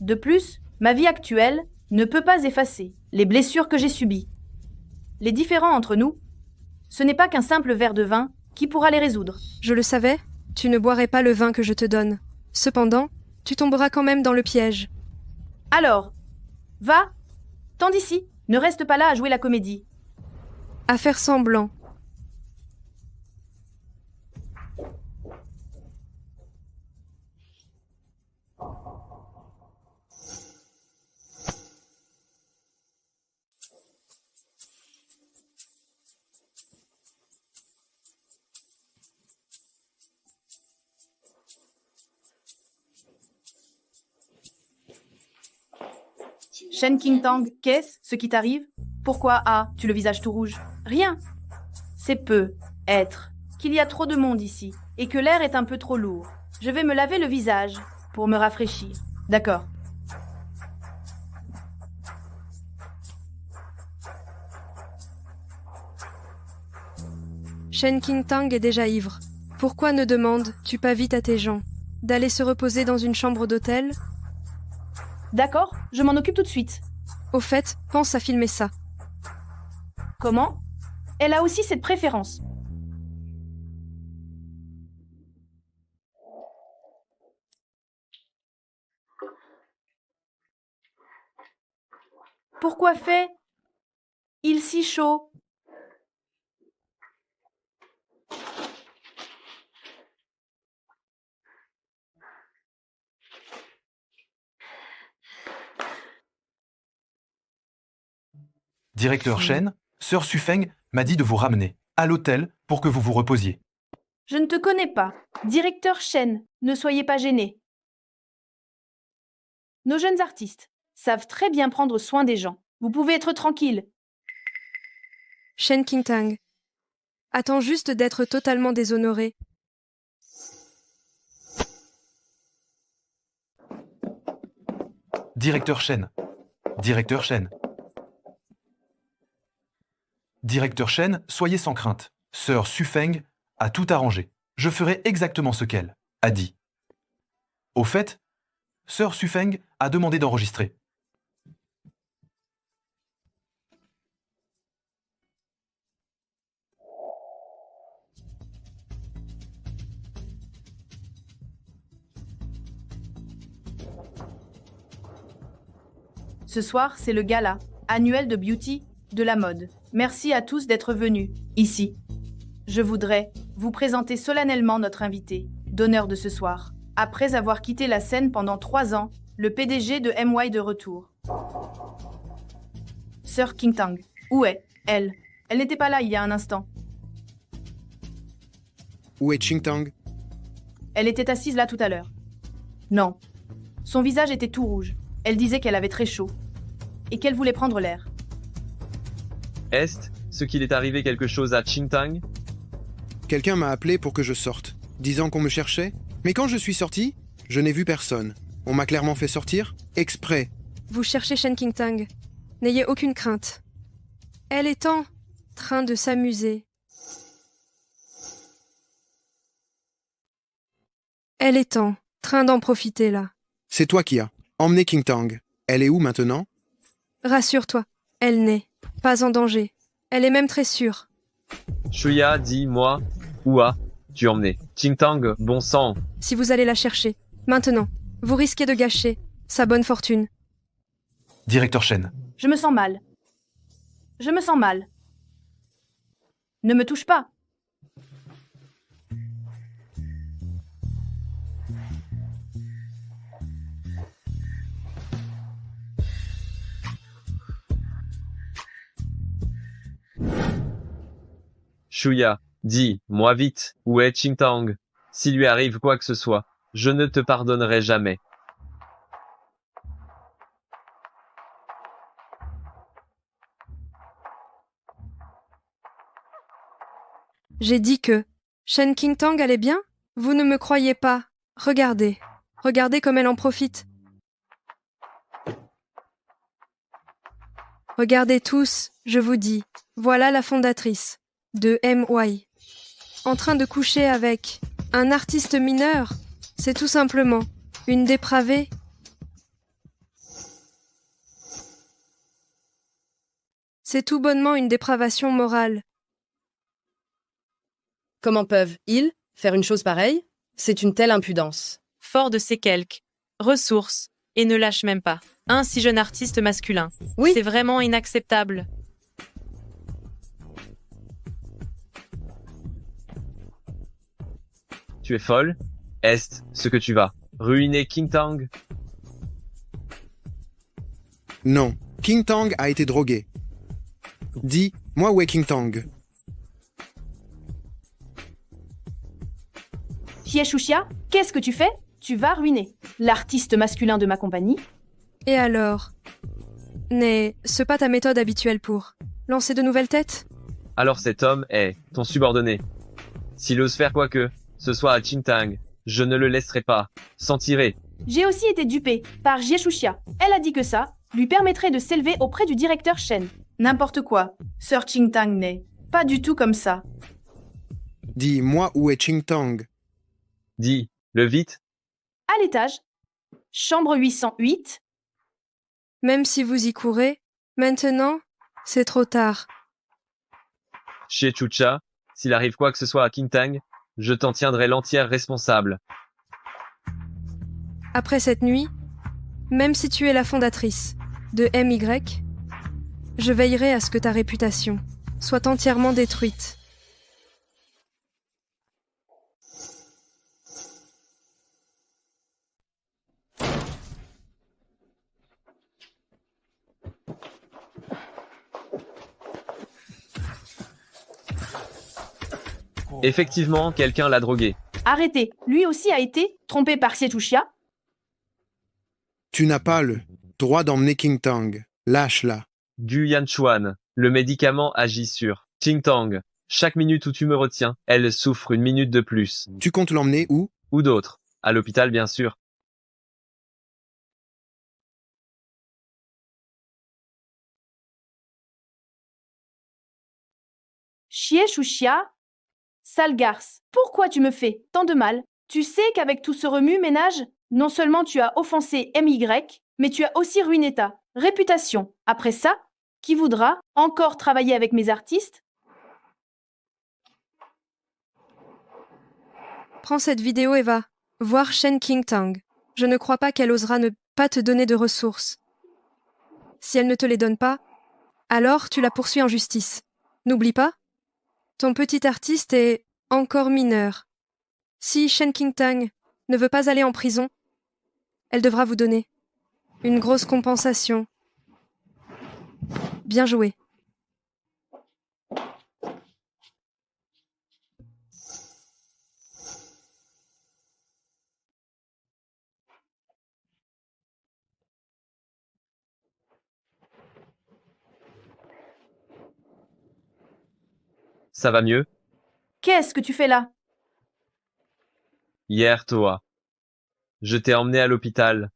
De plus, ma vie actuelle ne peut pas effacer les blessures que j'ai subies. Les différends entre nous, ce n'est pas qu'un simple verre de vin qui pourra les résoudre. Je le savais, tu ne boirais pas le vin que je te donne. Cependant, tu tomberas quand même dans le piège. Alors, va, t'en d'ici, ne reste pas là à jouer la comédie. À faire semblant. Shen Qingtang, qu'est-ce qui t'arrive? Pourquoi tu le visage tout rouge? Rien. C'est peu être qu'il y a trop de monde ici et que l'air est un peu trop lourd. Je vais me laver le visage pour me rafraîchir. D'accord. Shen Qingtang est déjà ivre. Pourquoi ne demandes-tu pas vite à tes gens d'aller se reposer dans une chambre d'hôtel? D'accord, je m'en occupe tout de suite. Au fait, pense à filmer ça. Comment? Elle a aussi cette préférence. Pourquoi fait-il si chaud? Directeur Shen, Sœur Sufeng m'a dit de vous ramener à l'hôtel pour que vous vous reposiez. Je ne te connais pas. Directeur Shen, ne soyez pas gêné. Nos jeunes artistes savent très bien prendre soin des gens. Vous pouvez être tranquille. Shen Qingtang. Attends juste d'être totalement déshonoré. Directeur Shen. Directeur Shen. Directeur Shen, soyez sans crainte. Sœur Sufeng a tout arrangé. Je ferai exactement ce qu'elle a dit. Au fait, Sœur Sufeng a demandé d'enregistrer. Ce soir, c'est le gala annuel de beauty de la mode. Merci à tous d'être venus ici. Je voudrais vous présenter solennellement notre invité d'honneur de ce soir. Après avoir quitté la scène pendant 3 ans, le PDG de MY de retour. Sœur Qingtang. Où est elle? Elle n'était pas là il y a un instant. Où est Qingtang? Elle était assise là tout à l'heure. Non. Son visage était tout rouge. Elle disait qu'elle avait très chaud et qu'elle voulait prendre l'air. Est-ce qu'il est arrivé quelque chose à Qingtang? Quelqu'un m'a appelé pour que je sorte, disant qu'on me cherchait. Mais quand je suis sorti, je n'ai vu personne. On m'a clairement fait sortir, exprès. Vous cherchez Shen Qingtang. N'ayez aucune crainte. Elle est en train de s'amuser. Elle est en train d'en profiter là. C'est toi qui as emmené Qingtang. Elle est où maintenant? Rassure-toi, elle n'est pas en danger. Elle est même très sûre. Shuya, dis-moi, où as-tu emmené Qingtang, bon sang. Si vous allez la chercher, maintenant, vous risquez de gâcher sa bonne fortune. Directeur Shen. Je me sens mal. Je me sens mal. Ne me touche pas. Shuya, dis-moi vite, où est Qingtang? S'il lui arrive quoi que ce soit, je ne te pardonnerai jamais. J'ai dit que Shen Qingtang allait bien? Vous ne me croyez pas? Regardez. Regardez comme elle en profite. Regardez tous, je vous dis. Voilà la fondatrice de MY. En train de coucher avec un artiste mineur. C'est tout simplement une dépravée. C'est tout bonnement une dépravation morale. Comment peuvent-ils faire une chose pareille? C'est une telle impudence. Fort de ses quelques ressources, et ne lâche même pas un si jeune artiste masculin. Oui. C'est vraiment inacceptable. Tu es folle? Est-ce que tu vas ruiner Qingtang? Non, Qingtang a été drogué. Dis-moi où est Qingtang? Hieshuxia, qu'est-ce que tu fais? Tu vas ruiner l'artiste masculin de ma compagnie. Et alors? N'est-ce pas ta méthode habituelle pour lancer de nouvelles têtes? Alors cet homme est ton subordonné. S'il ose faire quoi que ce soit à Qingtang, je ne le laisserai pas s'en tirer. J'ai aussi été dupée par Hieshuxia. Elle a dit que ça lui permettrait de s'élever auprès du directeur Shen. N'importe quoi. Sœur Qingtang n'est pas du tout comme ça. Dis, moi, où est Ching Tong? Dis, le vite. À l'étage. Chambre 808. Même si vous y courez, maintenant, c'est trop tard. Chez Chucha, s'il arrive quoi que ce soit à Qingtang, je t'en tiendrai l'entière responsable. Après cette nuit, même si tu es la fondatrice de MY, je veillerai à ce que ta réputation soit entièrement détruite. Effectivement, quelqu'un l'a drogué. Arrêtez. Lui aussi a été trompé par Xietuxia. Tu n'as pas le droit d'emmener Qingtang. Lâche-la. Gu Yanchuan, le médicament agit sur Qingtang. Chaque minute où tu me retiens, elle souffre une minute de plus. Tu comptes l'emmener où? Ou d'autres. À l'hôpital, bien sûr. Xietuxia. Sale garce, pourquoi tu me fais tant de mal? Tu sais qu'avec tout ce remue-ménage, non seulement tu as offensé MY, mais tu as aussi ruiné ta réputation. Après ça, qui voudra encore travailler avec mes artistes? Prends cette vidéo et va voir Shen Qingtang. Je ne crois pas qu'elle osera ne pas te donner de ressources. Si elle ne te les donne pas, alors tu la poursuis en justice. N'oublie pas, ton petit artiste est encore mineur. Si Shen Qingtang ne veut pas aller en prison, elle devra vous donner une grosse compensation. Bien joué. Ça va mieux? Qu'est-ce que tu fais là? Hier, Toa. Je t'ai emmené à l'hôpital.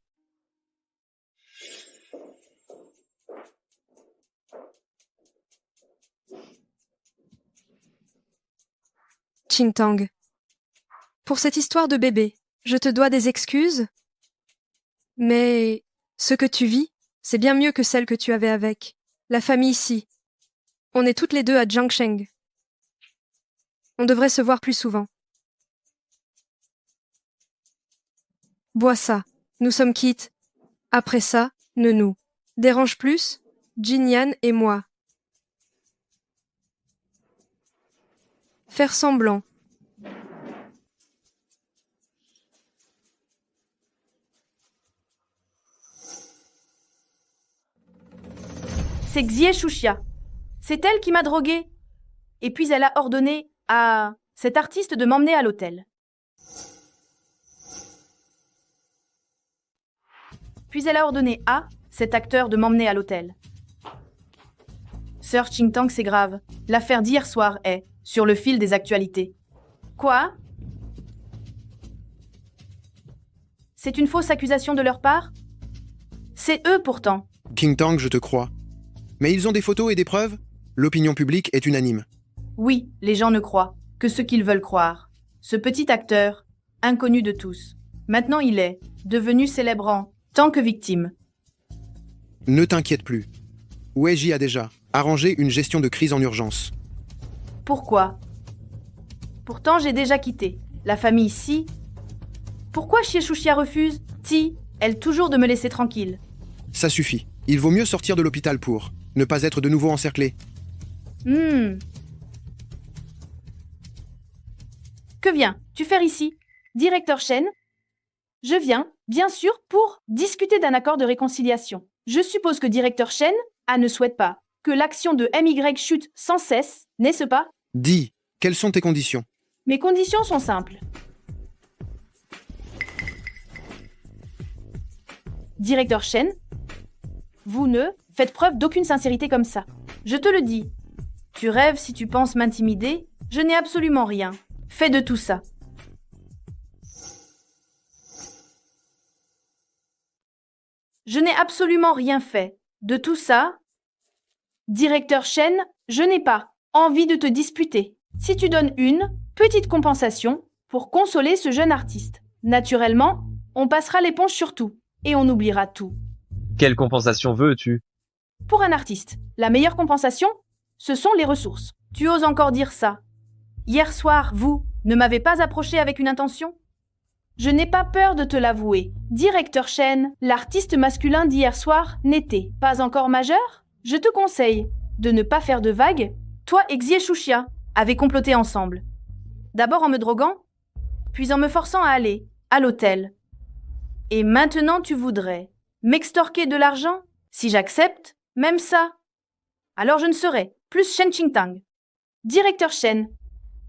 Qingtang. Pour cette histoire de bébé, je te dois des excuses. Mais ce que tu vis, c'est bien mieux que celle que tu avais avec la famille ici. On est toutes les deux à Jiangsheng. On devrait se voir plus souvent. Bois ça, nous sommes quittes. Après ça, ne nous dérange plus, Jinyan et moi. Faire semblant. C'est Xietuxia. C'est elle qui m'a droguée. Et puis elle a ordonné à cet artiste de m'emmener à l'hôtel. Puis elle a ordonné à cet acteur de m'emmener à l'hôtel. Sœur Qingtang, c'est grave. L'affaire d'hier soir est sur le fil des actualités. Quoi? C'est une fausse accusation de leur part? C'est eux pourtant. Qingtang, je te crois. Mais ils ont des photos et des preuves? L'opinion publique est unanime. Oui, les gens ne croient que ce qu'ils veulent croire. Ce petit acteur, inconnu de tous, maintenant il est devenu célèbre en tant que victime. Ne t'inquiète plus. Weiji a déjà arrangé une gestion de crise en urgence. Pourquoi? Pourtant j'ai déjà quitté la famille ici. Pourquoi Xietuxia refuse? Ti, elle toujours de me laisser tranquille. Ça suffit. Il vaut mieux sortir de l'hôpital pour ne pas être de nouveau encerclé. Que viens-tu faire ici, directeur Shen? Je viens, bien sûr, pour discuter d'un accord de réconciliation. Je suppose que directeur Shen ne souhaite pas que l'action de MY chute sans cesse, n'est-ce pas? Dis, quelles sont tes conditions? Mes conditions sont simples. Directeur Shen, vous ne faites preuve d'aucune sincérité comme ça. Je te le dis. Tu rêves si tu penses m'intimider? Je n'ai absolument rien fait de tout ça. Je n'ai absolument rien fait de tout ça. Directeur Shen, je n'ai pas envie de te disputer. Si tu donnes une Petite compensation pour consoler ce jeune artiste. Naturellement, on passera l'éponge sur tout et on oubliera tout. Quelle compensation veux-tu? Pour un artiste, la meilleure compensation, ce sont les ressources. Tu oses encore dire ça? Hier soir, vous ne m'avez pas approché avec une intention? Je n'ai pas peur de te l'avouer. Directeur Chen, l'artiste masculin d'hier soir n'était pas encore majeur? Je te conseille de ne pas faire de vagues. Toi et Xie Shuxia avez comploté ensemble. D'abord en me droguant, puis en me forçant à aller à l'hôtel. Et maintenant tu voudrais m'extorquer de l'argent? Si j'accepte, même ça, alors je ne serai plus Shen Qingtang. Directeur Chen,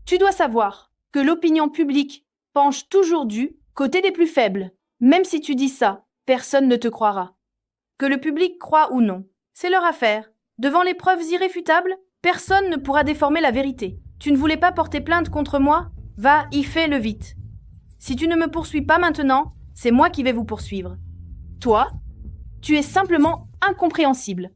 tu dois savoir que l'opinion publique penche toujours du côté des plus faibles. Même si tu dis ça, personne ne te croira. Que le public croit ou non, c'est leur affaire. Devant les preuves irréfutables, personne ne pourra déformer la vérité. Tu ne voulais pas porter plainte contre moi? Va, y fais-le vite. Si tu ne me poursuis pas maintenant, c'est moi qui vais vous poursuivre. Toi, tu es simplement incompréhensible.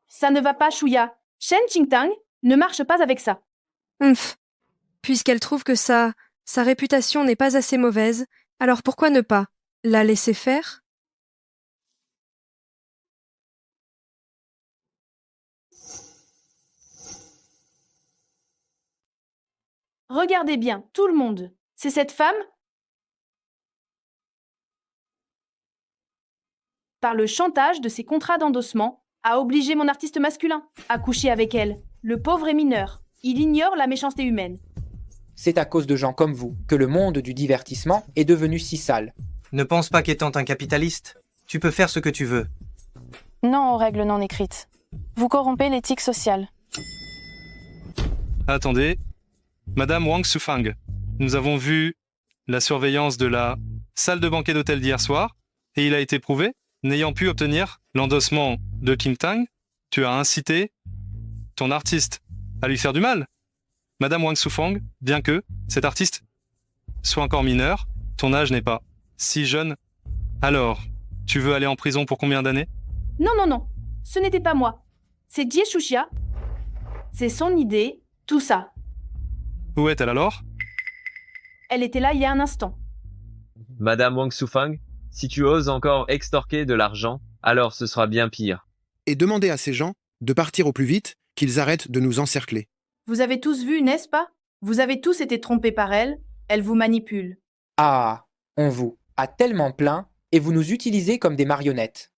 Ça ne va pas, Shuya. Shen Qingtang ne marche pas avec ça. Puisqu'elle trouve que sa réputation n'est pas assez mauvaise, alors pourquoi ne pas la laisser faire? Regardez bien, tout le monde. C'est cette femme? Par le chantage de ses contrats d'endossement, a obligé mon artiste masculin à coucher avec elle. Le pauvre est mineur. Il ignore la méchanceté humaine. C'est à cause de gens comme vous que le monde du divertissement est devenu si sale. Ne pense pas qu'étant un capitaliste, tu peux faire ce que tu veux. Non aux règles non écrites. Vous corrompez l'éthique sociale. Attendez. Madame Wang Sufang, nous avons vu la surveillance de la salle de banquet d'hôtel d'hier soir, et il a été prouvé, n'ayant pu obtenir l'endossement de Qingtang, tu as incité ton artiste à lui faire du mal. Madame Wang Sufang, bien que cet artiste soit encore mineur, ton âge n'est pas si jeune. Alors, tu veux aller en prison pour combien d'années? Non, ce n'était pas moi. C'est Xie Shuxia. C'est son idée, tout ça. Où est-elle alors? Elle était là il y a un instant. Madame Wang Sufang, si tu oses encore extorquer de l'argent, alors ce sera bien pire. Et demandez à ces gens de partir au plus vite, qu'ils arrêtent de nous encercler. Vous avez tous vu, n'est-ce pas? Vous avez tous été trompés par elle. Elle vous manipule. Ah, on vous a tellement plaint et vous nous utilisez comme des marionnettes.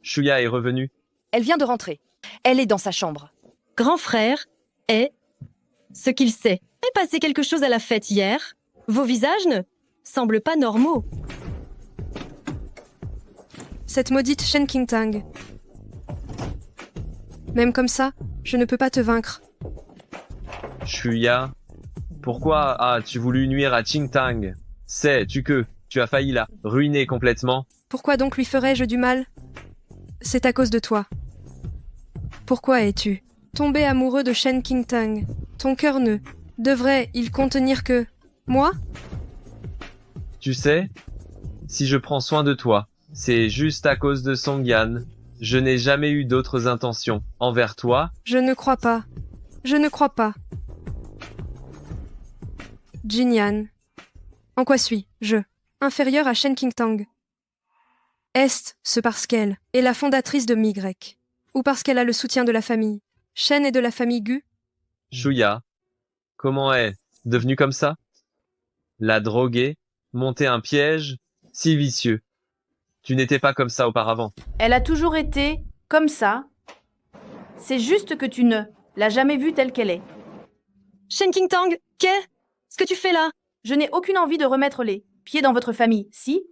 Shuya est revenue. Elle vient de rentrer. Elle est dans sa chambre. Grand frère est ce qu'il sait. Il est passé quelque chose à la fête hier. Vos visages ne semblent pas normaux. Cette maudite Shen Qingtang. Même comme ça, je ne peux pas te vaincre. Shuya, pourquoi as-tu voulu nuire à Qingtang? Sais-tu que tu as failli la ruiner complètement? Pourquoi donc lui ferais-je du mal? C'est à cause de toi. Pourquoi es-tu tombé amoureux de Shen Qingtang? Ton cœur ne devrait-il contenir que moi? Tu sais, si je prends soin de toi, c'est juste à cause de Songyan. Je n'ai jamais eu d'autres intentions envers toi. Je ne crois pas. Je ne crois pas. Jinyan. En quoi suis-je inférieure à Shen Qingtang? Est-ce parce qu'elle est la fondatrice de Migrek? Ou parce qu'elle a le soutien de la famille Shen et de la famille Gu? Shuya, comment est devenue comme ça? La droguer, monter un piège, si vicieux. Tu n'étais pas comme ça auparavant. Elle a toujours été comme ça. C'est juste que tu ne l'as jamais vue telle qu'elle est. Shen Qingtang, qu'est-ce que tu fais là? Je n'ai aucune envie de remettre les pieds dans votre famille, si?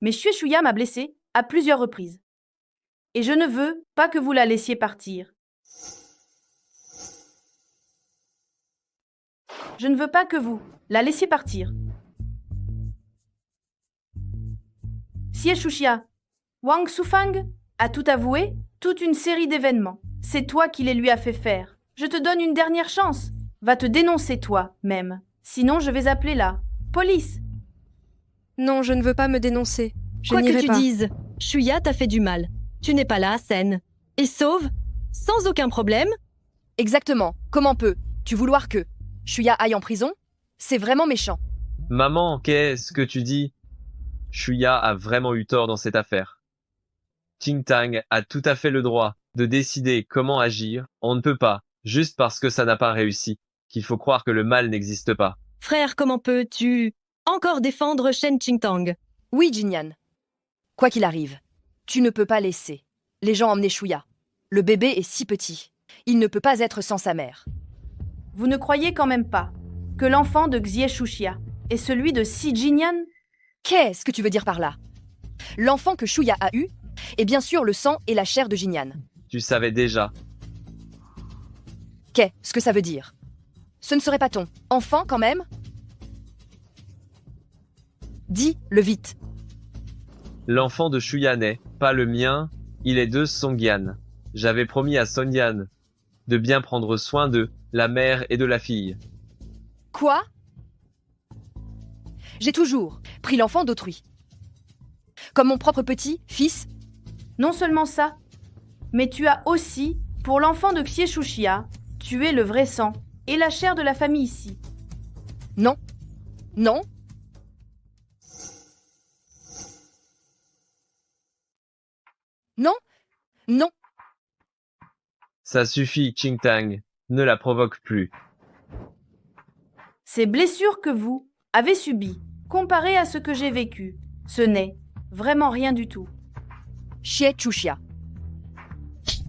Mais Xue Shuya m'a blessée à plusieurs reprises. Et je ne veux pas que vous la laissiez partir. Je ne veux pas que vous la laissiez partir. Xie Shuxia, Wang Sufang a tout avoué, toute une série d'événements. C'est toi qui les lui as fait faire. Je te donne une dernière chance. Va te dénoncer toi-même. Sinon, je vais appeler la police. Non, je ne veux pas me dénoncer. Je Quoi que n'irai tu pas. dises, Shuya t'a fait du mal. Tu n'es pas là, saine. Et sauve, sans aucun problème. Exactement. Comment peux-tu vouloir que Shuya aille en prison? C'est vraiment méchant. Maman, qu'est-ce que tu dis? Shuya a vraiment eu tort dans cette affaire. Qingtang a tout à fait le droit de décider comment agir. On ne peut pas, juste parce que ça n'a pas réussi, qu'il faut croire que le mal n'existe pas. Frère, comment peux-tu encore défendre Shen Qingtang? Oui, Jinyan. Quoi qu'il arrive, tu ne peux pas laisser les gens emmener Shuya. Le bébé est si petit. Il ne peut pas être sans sa mère. Vous ne croyez quand même pas que l'enfant de Xie Shuxia est celui de Si Jinyan? Qu'est-ce que tu veux dire par là? L'enfant que Shuya a eu est bien sûr le sang et la chair de Jinyan. Tu savais déjà. Qu'est-ce que ça veut dire? Ce ne serait pas ton enfant quand même? Dis-le vite. L'enfant de Shuya n'est pas le mien, il est de Songyan. J'avais promis à Songyan de bien prendre soin de la mère et de la fille. Quoi? J'ai toujours pris l'enfant d'autrui. Comme mon propre petit-fils. Non seulement ça, mais tu as aussi, pour l'enfant de Xie Shuxia, tué le vrai sang et la chair de la famille ici. Non. Non. Non. Non. Ça suffit, Qingtang. Ne la provoque plus. Ces blessures que vous avez subies, comparées à ce que j'ai vécu, ce n'est vraiment rien du tout. Xie Shuxia.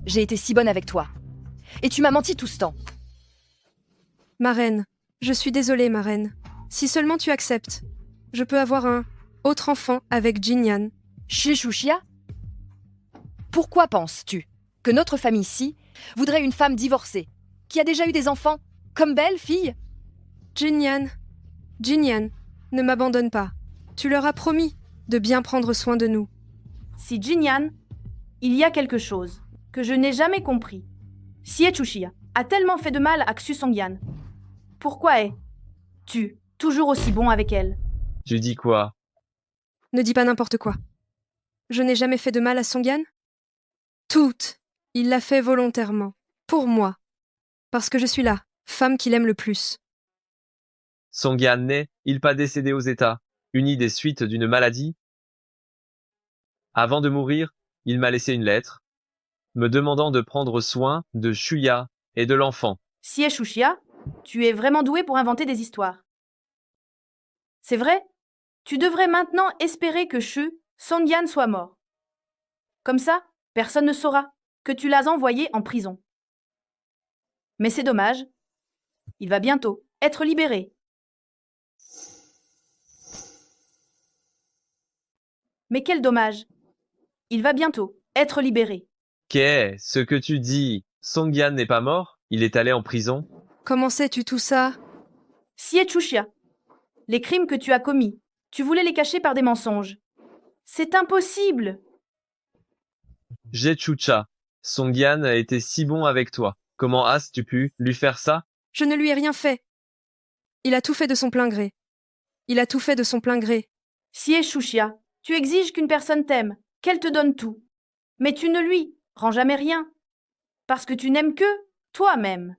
J'ai été si bonne avec toi. Et tu m'as menti tout ce temps. Ma reine, je suis désolée, ma reine. Si seulement tu acceptes, je peux avoir un autre enfant avec Jinyan. Xie Shuxia? Pourquoi penses-tu que notre famille-ci voudrait une femme divorcée, qui a déjà eu des enfants, comme belle fille? Jinyan, ne m'abandonne pas. Tu leur as promis de bien prendre soin de nous. Si Jinyan, il y a quelque chose que je n'ai jamais compris. Xie Shuxia a tellement fait de mal à Xu Songyan. Pourquoi es-tu toujours aussi bon avec elle? Tu dis quoi? Ne dis pas n'importe quoi. Je n'ai jamais fait de mal à Songyan? Toute. Il l'a fait volontairement. Pour moi. Parce que je suis la femme qu'il aime le plus. Songyan n'est-il pas décédé aux États-Unis des suites d'une maladie? Avant de mourir, il m'a laissé une lettre, me demandant de prendre soin de Shuya et de l'enfant. Xie Shuxia, tu es vraiment doué pour inventer des histoires. C'est vrai? Tu devrais maintenant espérer que Shu Songyan soit mort. Comme ça, personne ne saura que tu l'as envoyé en prison. Mais c'est dommage. Il va bientôt être libéré. Mais quel dommage. Il va bientôt être libéré. Qu'est-ce que tu dis? Songyan n'est pas mort? Il est allé en prison? Comment sais-tu tout ça? Xie Shuxia, les crimes que tu as commis, tu voulais les cacher par des mensonges. C'est impossible. Jechucha, Songyan a été si bon avec toi. Comment as-tu pu lui faire ça? Je ne lui ai rien fait. Il a tout fait de son plein gré. Xie Shuxia, tu exiges qu'une personne t'aime, qu'elle te donne tout. Mais tu ne lui rends jamais rien. Parce que tu n'aimes que toi-même.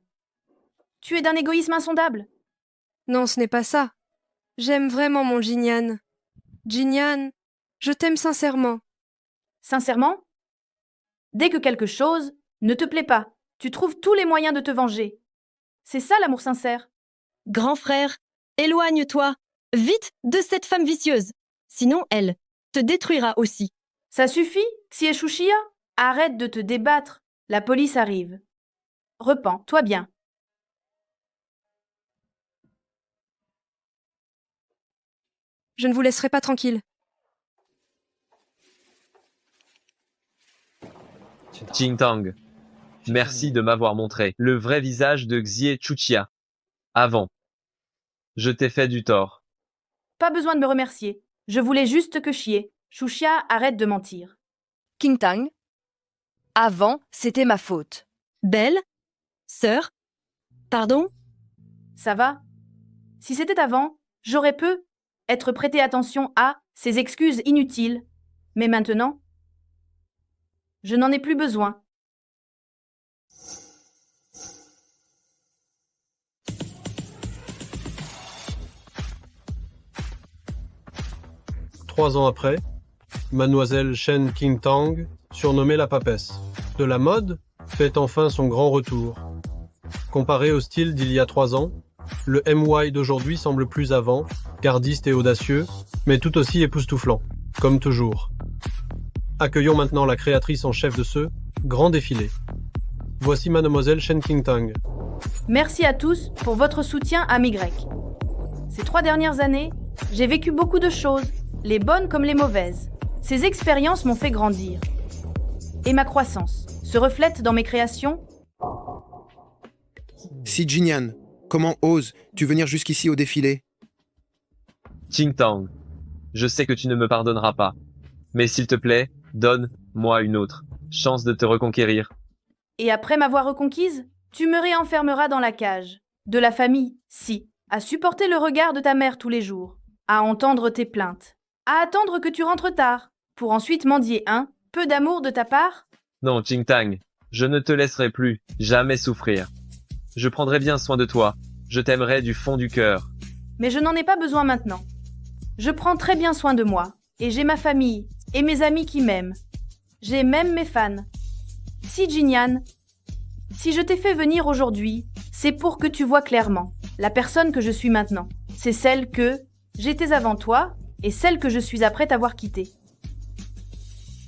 Tu es d'un égoïsme insondable. Non, ce n'est pas ça. J'aime vraiment mon Jinyan. Jinyan, je t'aime sincèrement. Sincèrement? Dès que quelque chose ne te plaît pas, tu trouves tous les moyens de te venger. C'est ça l'amour sincère. Grand frère, éloigne-toi, vite, de cette femme vicieuse. Sinon, elle te détruira aussi. Ça suffit, Xie Shuxia? Arrête de te débattre. La police arrive. Repens-toi bien. Je ne vous laisserai pas tranquille. Qingtang, merci de m'avoir montré le vrai visage de Xie Shuxia. Avant. Je t'ai fait du tort. Pas besoin de me remercier. Je voulais juste que Xie Shuxia arrête de mentir. Qingtang, avant, c'était ma faute. Belle? Sœur? Pardon? Ça va? Si c'était avant, j'aurais pu être prêté attention à ces excuses inutiles. Mais maintenant, je n'en ai plus besoin. Trois ans après, Mademoiselle Shen Qingtang, surnommée la papesse de la mode, fait enfin son grand retour. Comparé au style d'il y a 3 ans, le MY d'aujourd'hui semble plus avant, gardiste et audacieux, mais tout aussi époustouflant, comme toujours. Accueillons maintenant la créatrice en chef de ce grand défilé. Voici Mademoiselle Shen Qingtang. Merci à tous pour votre soutien à MY. Ces 3 dernières années, j'ai vécu beaucoup de choses, les bonnes comme les mauvaises. Ces expériences m'ont fait grandir. Et ma croissance se reflète dans mes créations. Si Jinyan, comment oses-tu venir jusqu'ici au défilé? Qingtang, je sais que tu ne me pardonneras pas. Mais s'il te plaît, donne-moi une autre chance de te reconquérir. Et après m'avoir reconquise, tu me réenfermeras dans la cage de la famille, si, à supporter le regard de ta mère tous les jours, à entendre tes plaintes, à attendre que tu rentres tard, pour ensuite mendier un peu d'amour de ta part. Non, Qingtang, je ne te laisserai plus jamais souffrir. Je prendrai bien soin de toi. Je t'aimerai du fond du cœur. Mais je n'en ai pas besoin maintenant. Je prends très bien soin de moi, et j'ai ma famille, et mes amis qui m'aiment. J'ai même mes fans. Si Jinyan, si je t'ai fait venir aujourd'hui, c'est pour que tu vois clairement la personne que je suis maintenant. C'est celle que j'étais avant toi, et celle que je suis après t'avoir quittée.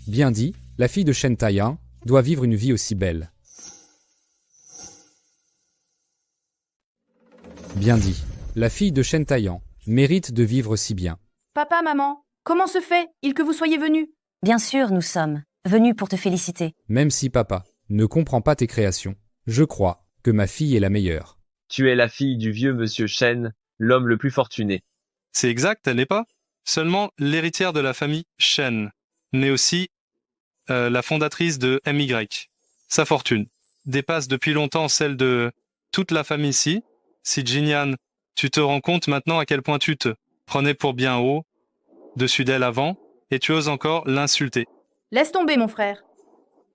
Bien dit, la fille de Shen Taiyang doit vivre une vie aussi belle. Bien dit, la fille de Shen Taiyang mérite de vivre si bien. Papa, maman, comment se fait-il que vous soyez venus? Bien sûr, nous sommes venus pour te féliciter. Même si papa ne comprend pas tes créations, je crois que ma fille est la meilleure. Tu es la fille du vieux monsieur Shen, l'homme le plus fortuné. C'est exact, elle n'est pas seulement l'héritière de la famille Shen, mais aussi la fondatrice de MY. Sa fortune dépasse depuis longtemps celle de toute la famille Si. Si Jinyan, tu te rends compte maintenant à quel point tu te prenais pour bien haut, dessus d'elle avant, et tu oses encore l'insulter. Laisse tomber, mon frère.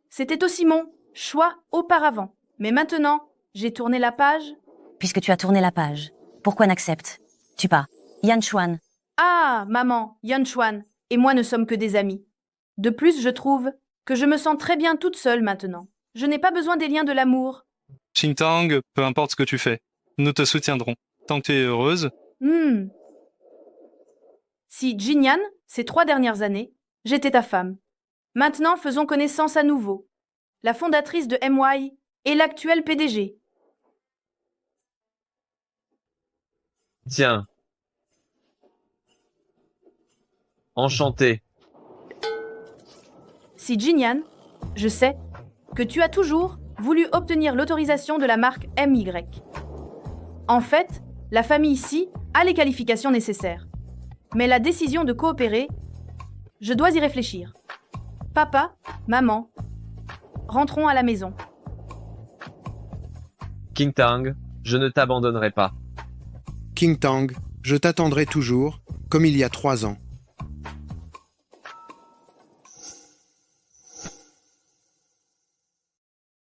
C'était aussi mon choix auparavant. Mais maintenant, j'ai tourné la page. Puisque tu as tourné la page, pourquoi n'acceptes-tu pas Yan Xuan? Ah, maman, Yan Xuan et moi ne sommes que des amis. De plus, je trouve que je me sens très bien toute seule maintenant. Je n'ai pas besoin des liens de l'amour. Qingtang, peu importe ce que tu fais, nous te soutiendrons. Tant que tu es heureuse. Si Jinyan, ces 3 dernières années, j'étais ta femme. Maintenant, faisons connaissance à nouveau. La fondatrice de MY et l'actuelle PDG. Tiens. Enchanté. Si Jinyan, je sais que tu as toujours voulu obtenir l'autorisation de la marque MY. En fait, la famille ici a les qualifications nécessaires. Mais la décision de coopérer, je dois y réfléchir. Papa, maman, rentrons à la maison. Qingtang, je ne t'abandonnerai pas. Qingtang, je t'attendrai toujours, comme il y a 3 ans.